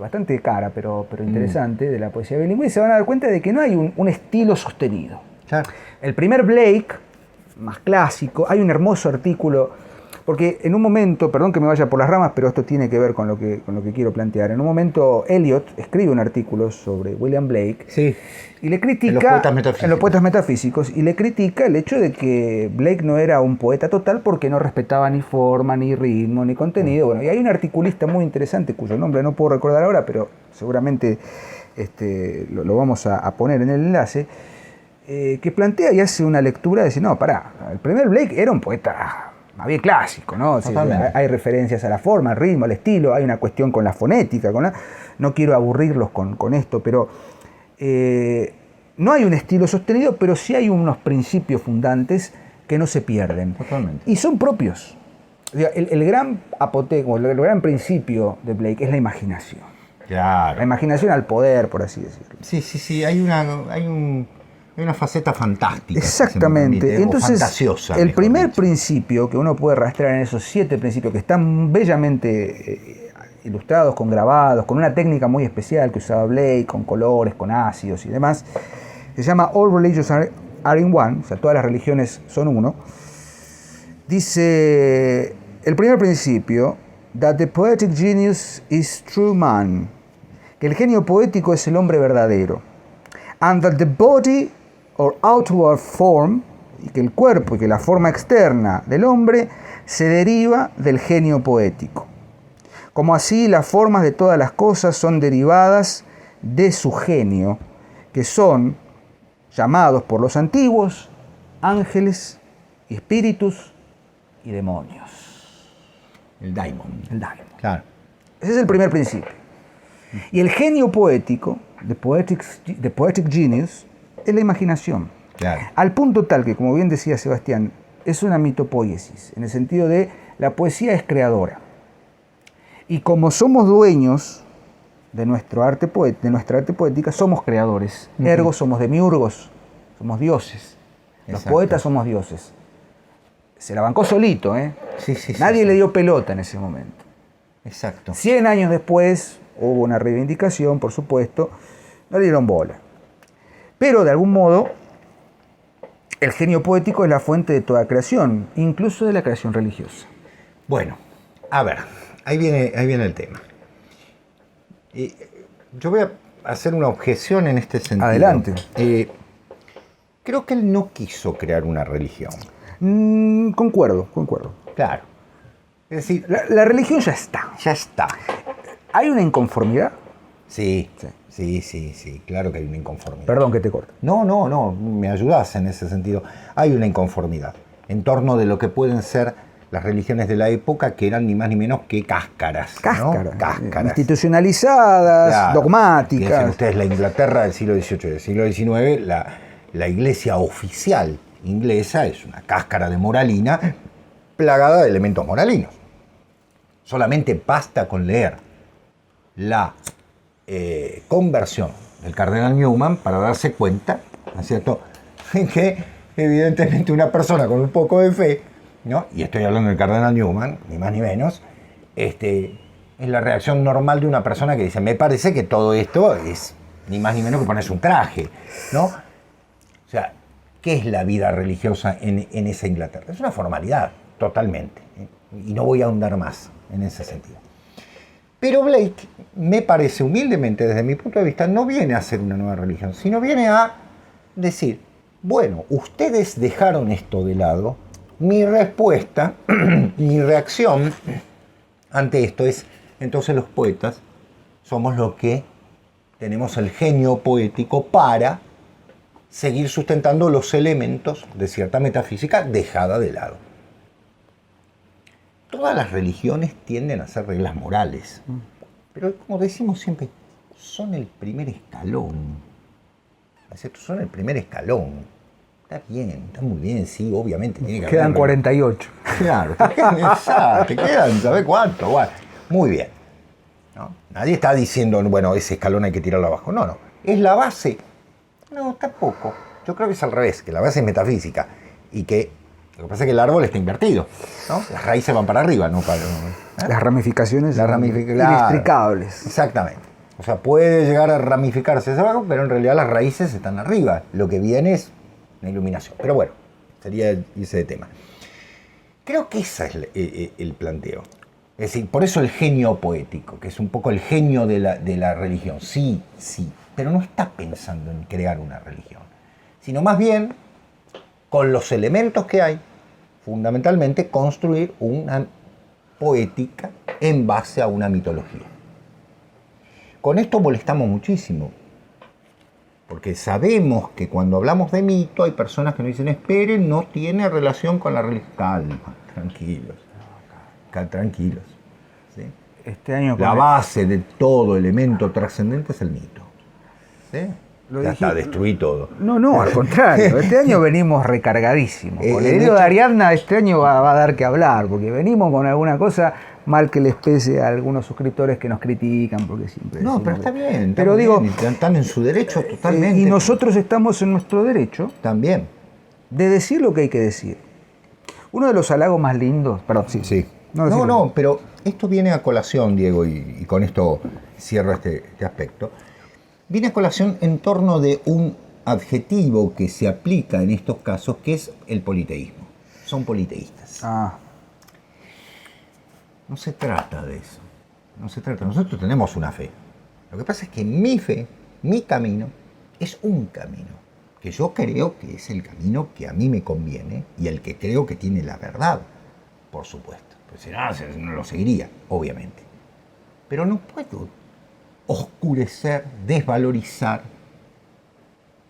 Bastante cara, pero interesante, de la poesía bilingüe, y se van a dar cuenta de que no hay un estilo sostenido. Claro. El primer Blake, más clásico, hay un hermoso artículo, porque en un momento, perdón que me vaya por las ramas, pero esto tiene que ver con lo que quiero plantear. En un momento, Eliot escribe un artículo sobre William Blake, sí, y le critica, en los poetas metafísicos, y le critica el hecho de que Blake no era un poeta total porque no respetaba ni forma, ni ritmo, ni contenido. Bueno, y hay un articulista muy interesante, cuyo nombre no puedo recordar ahora, pero seguramente lo vamos a poner en el enlace, que plantea y hace una lectura de decir, no, pará, el primer Blake era un poeta más bien clásico, ¿no? Sí, hay referencias a la forma, al ritmo, al estilo, hay una cuestión con la fonética, no quiero aburrirlos con esto, pero no hay un estilo sostenido, pero sí hay unos principios fundantes que no se pierden. Totalmente. Y son propios. El gran apotegma, el gran principio de Blake es la imaginación. Claro. La imaginación al poder, por así decirlo. Sí, hay una faceta fantástica. Exactamente. Entonces, fantasiosa, el primer principio que uno puede rastrear en esos 7 principios que están bellamente ilustrados, con grabados, con una técnica muy especial que usaba Blake, con colores, con ácidos y demás, se llama All Religions Are in One, o sea, todas las religiones son uno. Dice el primer principio, that the poetic genius is true man, que el genio poético es el hombre verdadero, and that the body or outward form, y que el cuerpo y que la forma externa del hombre se deriva del genio poético. Como así las formas de todas las cosas son derivadas de su genio, que son llamados por los antiguos ángeles, espíritus y demonios. El daimon. Claro. Ese es el primer principio. Y el genio poético, the poetic genius, es la imaginación. Claro. Al punto tal que, como bien decía Sebastián, es una mitopoiesis, en el sentido de la poesía es creadora. Y como somos dueños de nuestra arte poética, somos creadores. Ergo somos demiurgos, somos dioses. Los poetas somos dioses. Se la bancó solito, ¿eh? Sí, Nadie le dio pelota en ese momento. Exacto. 100 años después hubo una reivindicación, por supuesto, no le dieron bola. Pero de algún modo, el genio poético es la fuente de toda creación, incluso de la creación religiosa. Bueno, a ver, ahí viene el tema. Yo voy hacer una objeción en este sentido. Adelante. Creo que él no quiso crear una religión. Concuerdo. Claro. Es decir, La religión ya está. ya está. ¿Hay una inconformidad? Sí, claro que hay una inconformidad. Perdón que te corte. No, me ayudás en ese sentido. Hay una inconformidad en torno de lo que pueden ser las religiones de la época, que eran ni más ni menos que cáscaras. Cáscaras. ¿no? Cáscaras. Institucionalizadas, Claro. dogmáticas. Piensen ustedes la Inglaterra del siglo XVIII y del siglo XIX, la iglesia oficial inglesa es una cáscara de moralina plagada de elementos moralinos. Solamente basta con leer la conversión del cardenal Newman para darse cuenta, ¿no es cierto?, que evidentemente una persona con un poco de fe, ¿no?, y estoy hablando del cardenal Newman, ni más ni menos, es la reacción normal de una persona que dice, me parece que todo esto es ni más ni menos que ponerse un traje, ¿no? O sea, ¿qué es la vida religiosa en esa Inglaterra? Es una formalidad, totalmente, y no voy a ahondar más en ese sentido. Pero Blake, me parece humildemente, desde mi punto de vista, no viene a hacer una nueva religión, sino viene a decir, bueno, ustedes dejaron esto de lado, mi respuesta, mi reacción ante esto es, entonces los poetas somos los que tenemos el genio poético para seguir sustentando los elementos de cierta metafísica dejada de lado. Todas las religiones tienden a ser reglas morales, pero como decimos siempre, son el primer escalón. ¿No es cierto? Son el primer escalón. Está bien, está muy bien, sí, obviamente. Tiene que Quedan haber 48. Claro, te quedan, ¿sabes cuánto? Bueno, muy bien. ¿No? Nadie está diciendo, bueno, ese escalón hay que tirarlo abajo. No. ¿Es la base? No, tampoco. Yo creo que es al revés, que la base es metafísica y que lo que pasa es que el árbol está invertido, ¿no? Las raíces van para arriba, no para... Las ramificaciones son Claro, inextricables. exactamente. O sea, puede llegar a ramificarse hacia abajo, pero en realidad las raíces están arriba. Lo que viene es una iluminación. Pero bueno, sería irse de tema. Creo que ese es el planteo. Es decir, por eso el genio poético, que es un poco el genio de la religión. Sí, pero no está pensando en crear una religión, sino más bien, con los elementos que hay, fundamentalmente construir una poética en base a una mitología. Con esto molestamos muchísimo, porque sabemos que cuando hablamos de mito hay personas que nos dicen, esperen, no tiene relación con la religión. Calma, tranquilos. ¿Sí? Este año La base de todo elemento trascendente es el mito. ¿Sí? Ya está, destruí todo. No, al contrario. Este año venimos recargadísimos. Con el hilo de Ariadna este año va a dar que hablar, porque venimos con alguna cosa, mal que les pese a algunos suscriptores que nos critican, porque siempre... No, pero está bien. Pero digo, están en su derecho totalmente. Y nosotros estamos en nuestro derecho también de decir lo que hay que decir. Uno de los halagos más lindos... Perdón, sí. No, pero esto viene a colación, Diego, y con esto cierro este aspecto. Viene a colación en torno de un adjetivo que se aplica en estos casos, que es el politeísmo. Son politeístas. No se trata de eso. No se trata. Nosotros tenemos una fe. Lo que pasa es que mi fe, mi camino, es un camino que yo creo que es el camino que a mí me conviene y el que creo que tiene la verdad, por supuesto. Pues si no lo seguiría, obviamente. Pero no puedo oscurecer, desvalorizar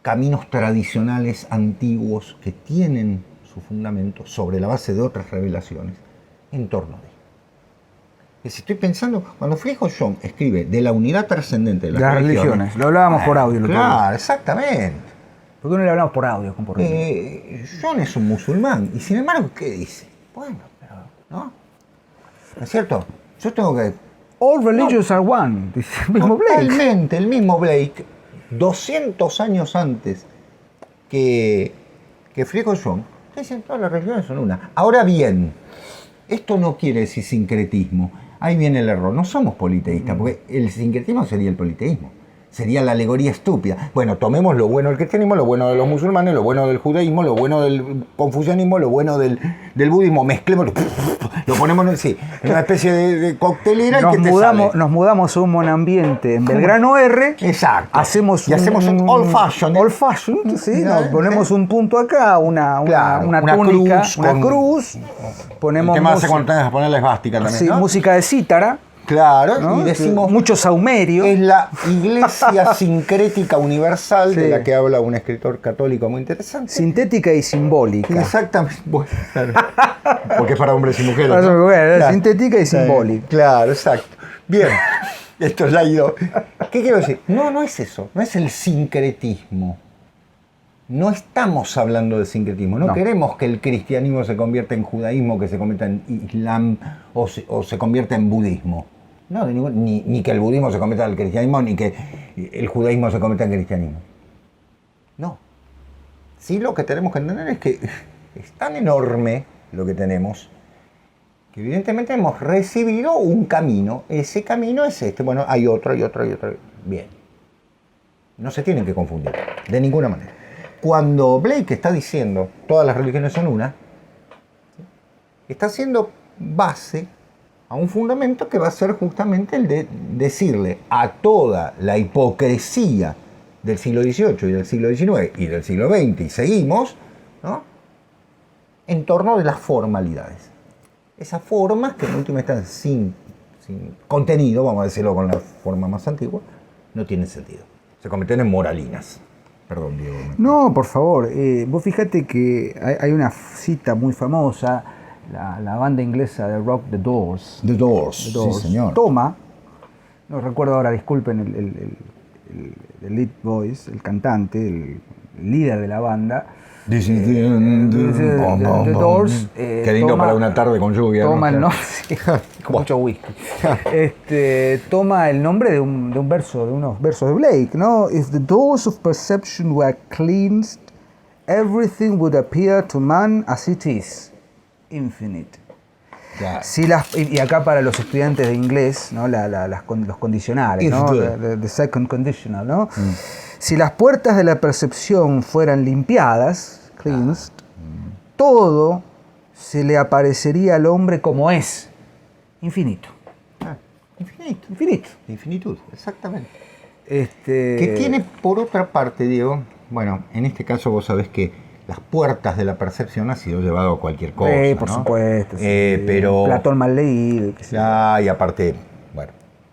caminos tradicionales antiguos que tienen su fundamento sobre la base de otras revelaciones en torno de él. Es decir, estoy pensando, cuando Friedrich John escribe de la unidad trascendente de las religiones, lo hablábamos por audio. Claro, exactamente. ¿Por qué no le hablamos por audio? John es un musulmán y sin embargo, ¿qué dice? Bueno, pero, ¿no? ¿No es cierto? Yo tengo que... All religions are one, dice el mismo Blake. Totalmente, el mismo Blake, 200 años antes que Friedrich John, dicen todas las religiones son una. Ahora bien, esto no quiere decir sincretismo. Ahí viene el error. No somos politeístas, porque el sincretismo sería el politeísmo. Sería la alegoría estúpida. Bueno, tomemos lo bueno del cristianismo, lo bueno de los musulmanes, lo bueno del judaísmo, lo bueno del confucianismo, lo bueno del budismo, mezclemos, lo ponemos en una especie de coctelera y que nos mudamos a un monambiente en Belgrano R. Exacto. Hacemos un old fashion. Old fashion, sí, nos ponemos un punto acá, una túnica, una cruz. Ponemos el tema hace cuando tengas que poner la esvástica también, sí, ¿no? música de cítara. Claro, ¿no? Y decimos... Mucho saumerio. Es la iglesia sincrética universal de la que habla un escritor católico muy interesante. Sintética y simbólica. Exactamente. Bueno, claro. Porque es para hombres y mujeres. Para ¿no? claro. Sintética y simbólica. Claro, exacto. Bien, esto ya ha ido. ¿Qué quiero decir? No es eso. No es el sincretismo. No estamos hablando de sincretismo. No queremos que el cristianismo se convierta en judaísmo, que se convierta en islam o se convierta en budismo. No, ni que el budismo se convierta en el cristianismo, ni que el judaísmo se convierta en cristianismo. No. Sí, lo que tenemos que entender es que es tan enorme lo que tenemos, que evidentemente hemos recibido un camino. Ese camino es este. Bueno, hay otro. Bien. No se tienen que confundir, de ninguna manera. Cuando Blake está diciendo todas las religiones son una, está haciendo base a un fundamento que va a ser justamente el de decirle a toda la hipocresía del siglo XVIII y del siglo XIX y del siglo XX, y seguimos, ¿no?, en torno de las formalidades. Esas formas que en última están sin contenido, vamos a decirlo con la forma más antigua, no tienen sentido. Se convierten en moralinas. Perdón, Diego. No, por favor. Vos fíjate que hay una cita muy famosa, la banda inglesa de rock The Doors. The Doors, sí señor. Toma, no recuerdo ahora, disculpen, el lead voice, el cantante, el líder de la banda. The Doors. Qué lindo para una tarde con lluvia. Toma el nombre, con mucho whisky. Toma el nombre de un verso, de unos versos de Blake, ¿no? If the doors of perception were cleansed, everything would appear to man as it is, infinite. Yeah. Y acá para los estudiantes de inglés, ¿no? Los condicionales, ¿no? The second conditional, ¿no? Si las puertas de la percepción fueran limpiadas, cleansed, todo se le aparecería al hombre como es, infinito. Infinitud, exactamente. Que tiene, por otra parte, Diego, bueno, en este caso vos sabés que las puertas de la percepción ha sido llevado a cualquier cosa, por ¿no? supuesto. Pero Platón mal leído. Y aparte, bueno,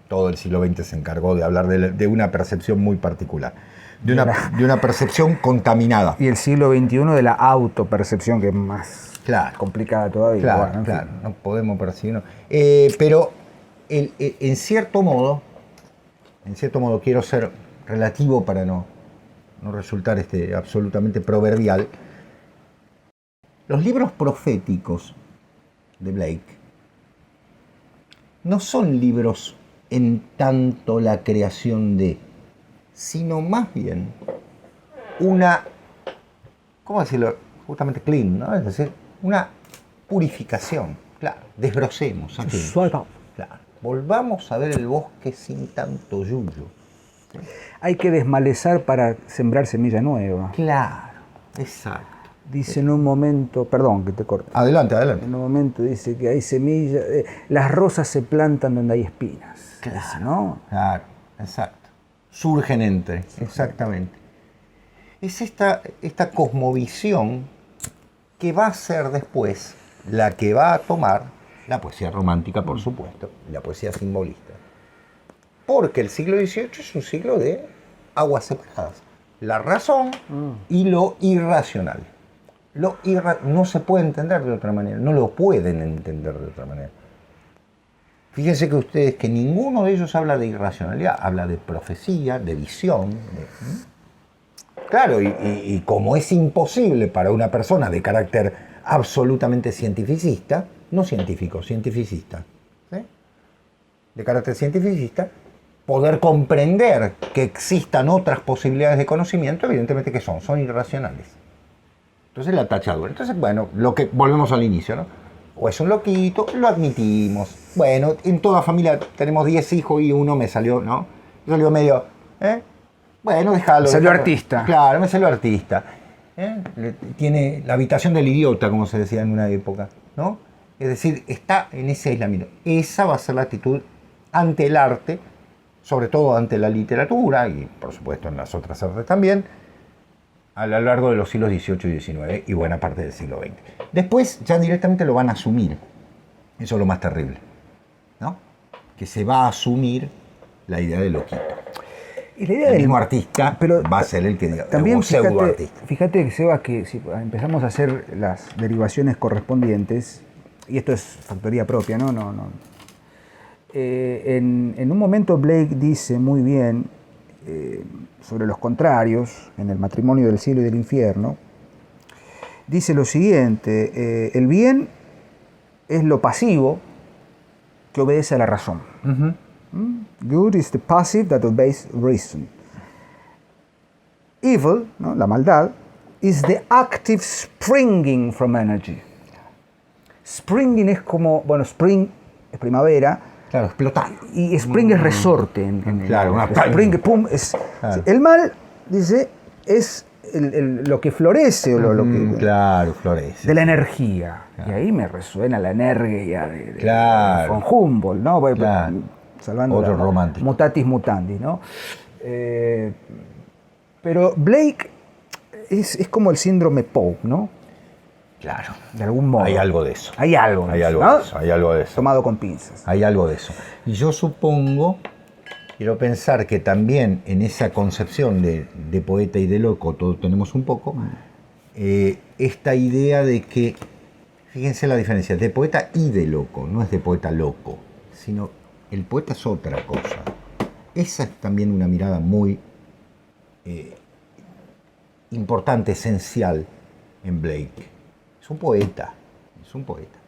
todo el siglo XX se encargó de hablar de una percepción muy particular. De una percepción contaminada. Y el siglo XXI de la autopercepción, que es más complicada todavía. Claro, no podemos percibirnos. Pero en cierto modo, quiero ser relativo para no resultar absolutamente proverbial. Los libros proféticos de Blake no son libros en tanto la creación de, sino más bien una, ¿cómo decirlo? Justamente clean, ¿no? Es decir, una purificación. Claro, desbrocemos. Claro, volvamos a ver el bosque sin tanto yuyo. ¿Sí? Hay que desmalezar para sembrar semilla nueva. Claro, exacto. Dice en un momento, perdón que te corte. Adelante. En un momento dice que hay semillas, las rosas se plantan donde hay espinas. Claro, dice, ¿no? Claro, exacto. Surgen entre, exactamente. Es esta cosmovisión que va a ser después la que va a tomar la poesía romántica, por supuesto, la poesía simbolista. Porque el siglo XVIII es un siglo de aguas separadas. La razón y lo irracional. No se puede entender de otra manera, no lo pueden entender de otra manera. Fíjense que ustedes que ninguno de ellos habla de irracionalidad, habla de profecía, de visión. Claro, y como es imposible para una persona de carácter absolutamente cientificista, no científico, cientificista, ¿sí?, de carácter cientificista, poder comprender que existan otras posibilidades de conocimiento, evidentemente que son irracionales. Entonces la tachadura. Entonces, bueno, volvemos al inicio, ¿no? O es un loquito, lo admitimos. Bueno, en toda familia tenemos 10 hijos y uno me salió, ¿no? Salió medio Bueno, déjalo. Salió artista. Claro, me salió artista. Tiene la habitación del idiota, como se decía en una época, ¿no? Es decir, está en ese aislamiento. Esa va a ser la actitud ante el arte, sobre todo ante la literatura, y por supuesto en las otras artes también, a lo largo de los siglos XVIII y XIX y buena parte del siglo XX. Después ya directamente lo van a asumir. Eso es lo más terrible, ¿no? Que se va a asumir la idea de loquito. Y la idea el mismo artista va a ser el que diga, también pseudo-artista. Fíjate, Seba, que si empezamos a hacer las derivaciones correspondientes, y esto es factoría propia, ¿no? En un momento Blake dice muy bien sobre los contrarios, en el matrimonio del cielo y del infierno, dice lo siguiente, el bien es lo pasivo que obedece a la razón. Uh-huh. Good is the passive that obeys reason. Evil, ¿no? La maldad, is the active springing from energy. Springing es como, bueno, spring es primavera. Claro, explotar. Y spring es resorte. Claro, una spring, pum, es, claro. El mal, dice, es lo que florece. O lo que, claro, florece. De la energía. Claro. Y ahí me resuena la energía claro. Von Humboldt, ¿no? Claro. Salvando otro romántico. Mutatis mutandis, ¿no? Pero Blake es como el síndrome Poe, ¿no? Claro. De algún modo. Hay algo de eso. Hay algo de eso. Hay algo de eso. Tomado con pinzas. Hay algo de eso. Y yo supongo, quiero pensar que también en esa concepción de poeta y de loco, todos tenemos un poco, esta idea de que, fíjense la diferencia, de poeta y de loco, no es de poeta loco, sino el poeta es otra cosa. Esa es también una mirada muy importante, esencial en Blake. Es un poeta, es un poeta.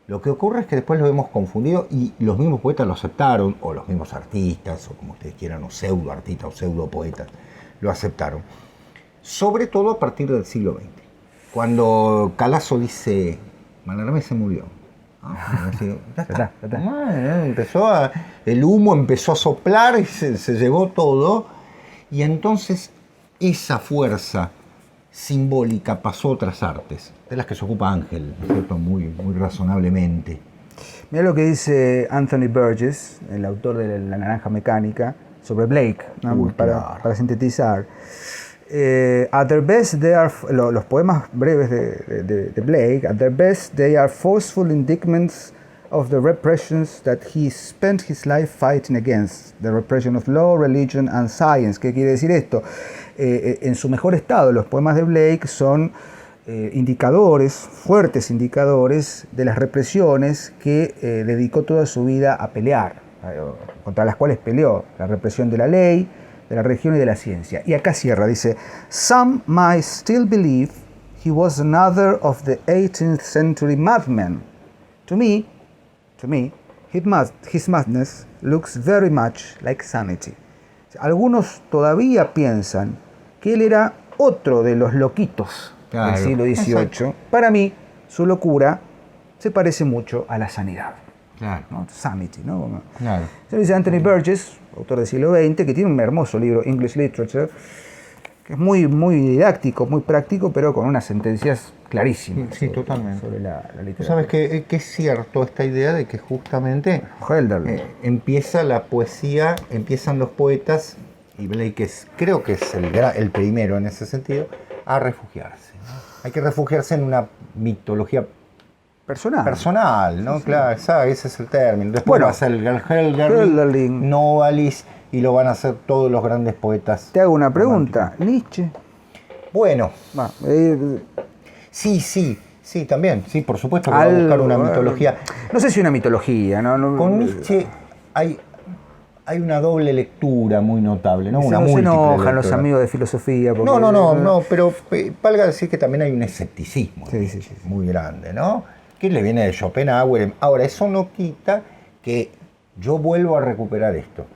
Lo que ocurre es que después lo hemos confundido y los mismos poetas lo aceptaron, o los mismos artistas, o como ustedes quieran, o pseudo artistas, o pseudo poetas, lo aceptaron. Sobre todo a partir del siglo XX. Cuando Calazo dice, Mallarmé se murió. Ya está. El humo empezó a soplar y se llevó todo. Y entonces esa fuerza simbólica pasó a otras artes, de las que se ocupa Ángel, ¿cierto? Muy razonablemente. Mira lo que dice Anthony Burgess, el autor de La Naranja Mecánica, sobre Blake, ¿no? Para sintetizar. At their best, los poemas breves de Blake, at their best, they are forceful indictments of the repressions that he spent his life fighting against, the repression of law, religion and science. ¿Qué quiere decir esto? En su mejor estado, los poemas de Blake son indicadores, fuertes indicadores de las represiones que dedicó toda su vida a pelear, contra las cuales peleó, la represión de la ley, de la religión y de la ciencia. Y acá cierra, dice, "Some might still believe he was another of the 18th century madmen. To me, his madness looks very much like sanity." Algunos todavía piensan que él era otro de los loquitos del siglo XVIII. Exacto. Para mí, su locura se parece mucho a la sanidad. Claro. ¿No? Sanity, ¿no? Claro. Eso dice Anthony Burgess, autor del siglo XX, que tiene un hermoso libro, English Literature, que es muy didáctico, muy práctico, pero con unas sentencias clarísimas. Sí, totalmente. Sobre la literatura. ¿Sabes que es cierto esta idea de que justamente empieza la poesía, empiezan los poetas, y Blake creo que es el primero en ese sentido, a refugiarse, ¿no? Hay que refugiarse en una mitología personal, ¿no? Sí. Claro, ese es el término. Después va a ser el Hölderlin, Novalis, y lo van a hacer todos los grandes poetas. Te hago una pregunta, ¿Nietzsche? Bueno, sí, también, sí, por supuesto que va a buscar una mitología. No sé si una mitología, ¿no? Con Nietzsche hay una doble lectura muy notable, ¿no? Una múltiple enojan lectura. Los amigos de filosofía. Porque No, pero valga decir que también hay un escepticismo muy grande, ¿no? Que le viene de Schopenhauer. Ahora, eso no quita que yo vuelvo a recuperar esto.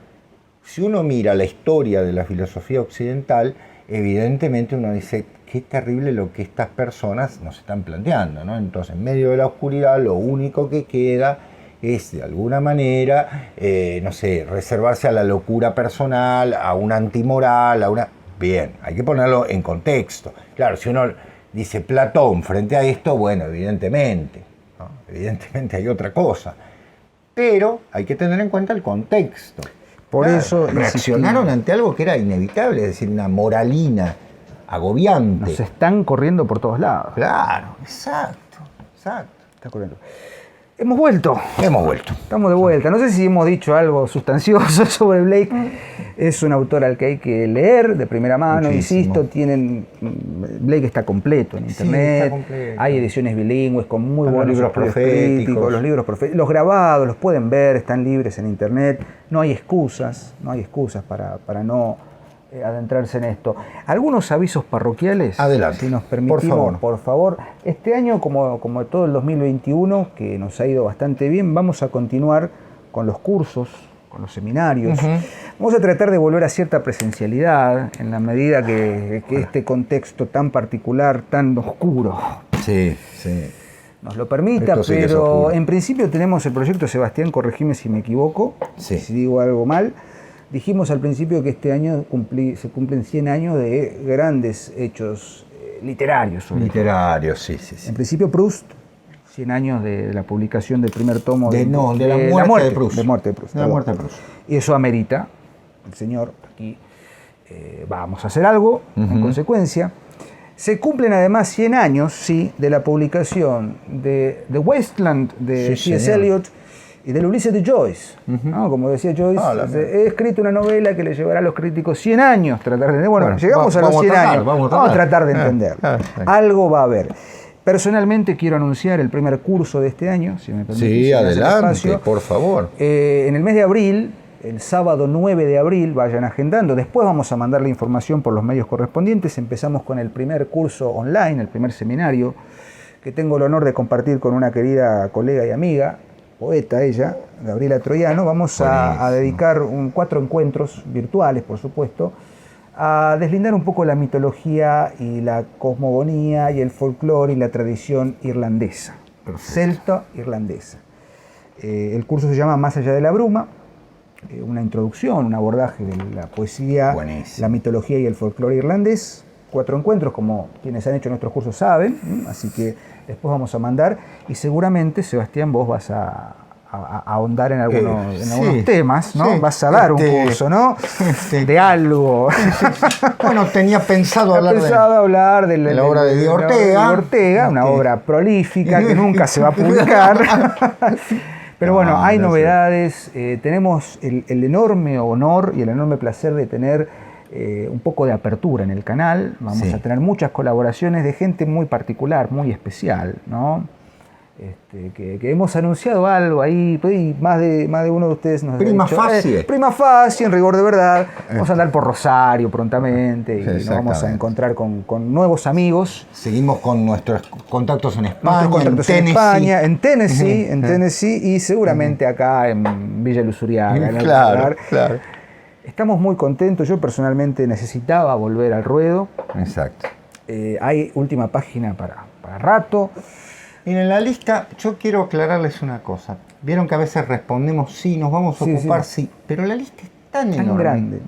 Si uno mira la historia de la filosofía occidental, evidentemente uno dice, qué terrible lo que estas personas nos están planteando, ¿no? Entonces, en medio de la oscuridad, lo único que queda es de alguna manera, no sé, reservarse a la locura personal, a una antimoral, a una... Bien, hay que ponerlo en contexto. Claro, si uno dice Platón frente a esto, bueno, evidentemente, ¿no? Evidentemente hay otra cosa. Pero hay que tener en cuenta el contexto. Por Claro, eso reaccionaron ante algo que era inevitable, es decir, una moralina agobiante. nos están corriendo por todos lados. Claro, exacto. Está corriendo. Hemos vuelto. Hemos vuelto. Estamos de vuelta. No sé si hemos dicho algo sustancioso sobre Blake. Es un autor al que hay que leer de primera mano. Muchísimo. Insisto, Blake está completo en internet. está completo. Hay ediciones bilingües con muy Están los buenos libros estudios proféticos. críticos, los libros proféticos, los grabados, los pueden ver, están libres en internet. No hay excusas para no adentrarse en esto. Algunos avisos parroquiales, Adelante, si nos permitimos, por favor. Este año, como todo el 2021, que nos ha ido bastante bien, vamos a continuar con los cursos, con los seminarios. Vamos a tratar de volver a cierta presencialidad en la medida que este contexto tan particular, tan oscuro, Sí. nos lo permita, Esto sí que es pero oscuro. en principio tenemos el proyecto, Sebastián, corregime si me equivoco, Sí. si digo algo mal. Dijimos al principio que este año se cumplen 100 años de grandes hechos literarios. sobre todo. Literario, sí. En principio Proust, 100 años de la publicación del primer tomo De la muerte de Proust. De muerte de Proust. De la perdón. muerte de Proust. Y eso amerita, el señor, aquí vamos a hacer algo en consecuencia. Se cumplen además 100 años, sí, de la publicación de The Wasteland de Sí, T.S. señor. Eliot y del Ulises de Joyce. ¿No? Como decía Joyce, he escrito una novela que le llevará a los críticos 100 años tratar de entender. Bueno, llegamos a los 100 años. Vamos a tratar de entender. Algo va a haber. Personalmente quiero anunciar el primer curso de este año, si me permite. Sí, adelante, por favor. En el mes de abril, el sábado 9 de abril, vayan agendando. Después vamos a mandar la información por los medios correspondientes. Empezamos con el primer curso online, el primer seminario, que tengo el honor de compartir con una querida colega y amiga, poeta ella, Gabriela Troyano. Vamos a dedicar 4 encuentros virtuales, por supuesto, a deslindar un poco la mitología y la cosmogonía y el folclore y la tradición irlandesa, celta-irlandesa. El curso se llama Más allá de la bruma, una introducción, un abordaje de la poesía, la mitología y el folclore irlandés. 4 encuentros, como quienes han hecho nuestros cursos saben, así que después vamos a mandar y seguramente, Sebastián, vos vas a ahondar en algunos temas, ¿no? Sí, vas a dar un curso, ¿no? De algo. Bueno, tenía pensado hablar de la obra de Díaz Ortega, una obra prolífica que nunca se va a publicar. Pero bueno, hay novedades. Tenemos el enorme honor y el enorme placer de tener un poco de apertura en el canal. Vamos a tener muchas colaboraciones de gente muy particular, muy especial, ¿no? Que hemos anunciado algo ahí, y más de uno de ustedes nos ha Prima dicho, facie. Prima facie, en rigor de verdad. Vamos a andar por Rosario prontamente y nos vamos a encontrar con nuevos amigos. Seguimos con nuestros contactos en España, en Tennessee y seguramente acá en Villa Luzuriaga. Claro. Estamos muy contentos. Yo personalmente necesitaba volver al ruedo. Exacto. Hay última página para rato. En la lista, yo quiero aclararles una cosa. Vieron que a veces respondemos sí, nos vamos a ocupar sí, pero la lista es tan enorme grande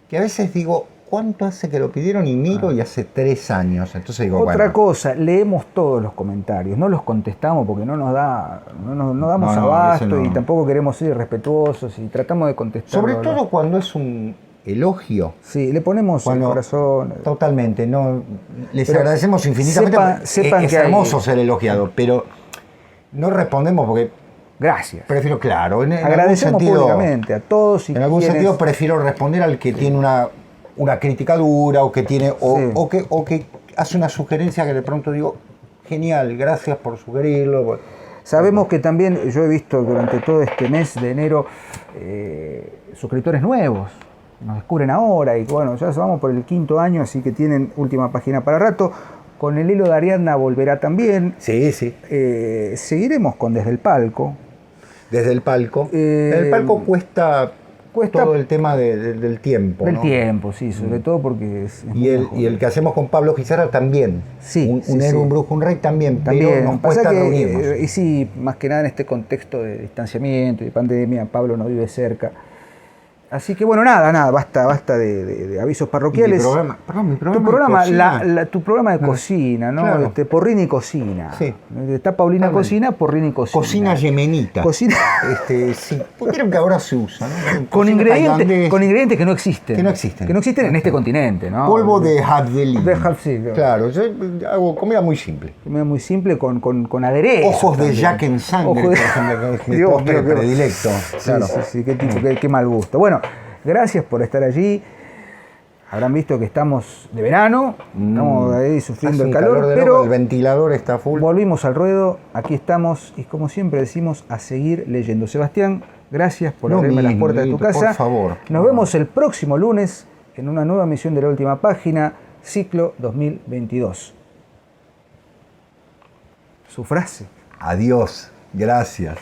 que a veces digo, ¿cuánto hace que lo pidieron? Y miro y hace 3 años. Entonces digo, Otra cosa, leemos todos los comentarios, no los contestamos porque no damos abasto y tampoco queremos ser irrespetuosos y tratamos de contestar. Sobre todo cuando es un elogio. Sí, le ponemos el corazón. Totalmente, no. Les agradecemos infinitamente. Sepan es que hermoso ser elogiado, pero no respondemos porque. Gracias. Prefiero, claro, en agradecemos algún sentido, públicamente a todos. En algún sentido prefiero responder al que tiene una crítica dura o que tiene o que hace una sugerencia que de pronto digo, genial, gracias por sugerirlo. Sabemos que también yo he visto durante todo este mes de enero suscriptores nuevos. Nos descubren ahora y bueno, ya vamos por el 5.º año, así que tienen última página para rato. Con el hilo de Ariadna volverá también. Sí. Seguiremos con Desde el Palco. Desde el Palco. El Palco cuesta cuesta todo el tema del tiempo. del ¿no? tiempo, sí, sobre todo porque es muy Y el que hacemos con Pablo Gizarra también. Sí, un sí, héroe, sí. un brujo, un rey también, También, pero nos pasa cuesta que, reunirnos. y sí, más que nada en este contexto de distanciamiento y pandemia, Pablo no vive cerca. Así que bueno, nada, basta de avisos parroquiales. Mi programa Tu programa, de cocina. tu programa de cocina, ¿no? Claro. Porrini Cocina. Sí. Está Paulina Totalmente. Cocina, Porrini Cocina. Cocina yemenita. Cocina Sí, porque creo que ahora se usa, ¿no? con Cocina tailandés. ingredientes que no existen. Que no existen. Que no existen en este continente, ¿no? Polvo de Hadveli. Sí, Claro, yo hago comida muy simple. comida muy simple con aderezos. Ojos de también. Jack en sangre, Ojos por de- ejemplo, que es mi Dios postre mío, qué- predilecto. Claro. Sí, qué tipo, qué mal gusto. Bueno, gracias por estar allí. Habrán visto que estamos de verano, estamos ahí sufriendo Hace el un calor, de pero loco, el ventilador está full. volvimos al ruedo, aquí estamos y como siempre decimos, a seguir leyendo. Sebastián, gracias por Lo abrirme las mismo, puertas de tu Dieguito, casa. por favor. Nos vemos el próximo lunes en una nueva emisión de La Última Página, ciclo 2022. Su frase. Adiós, gracias.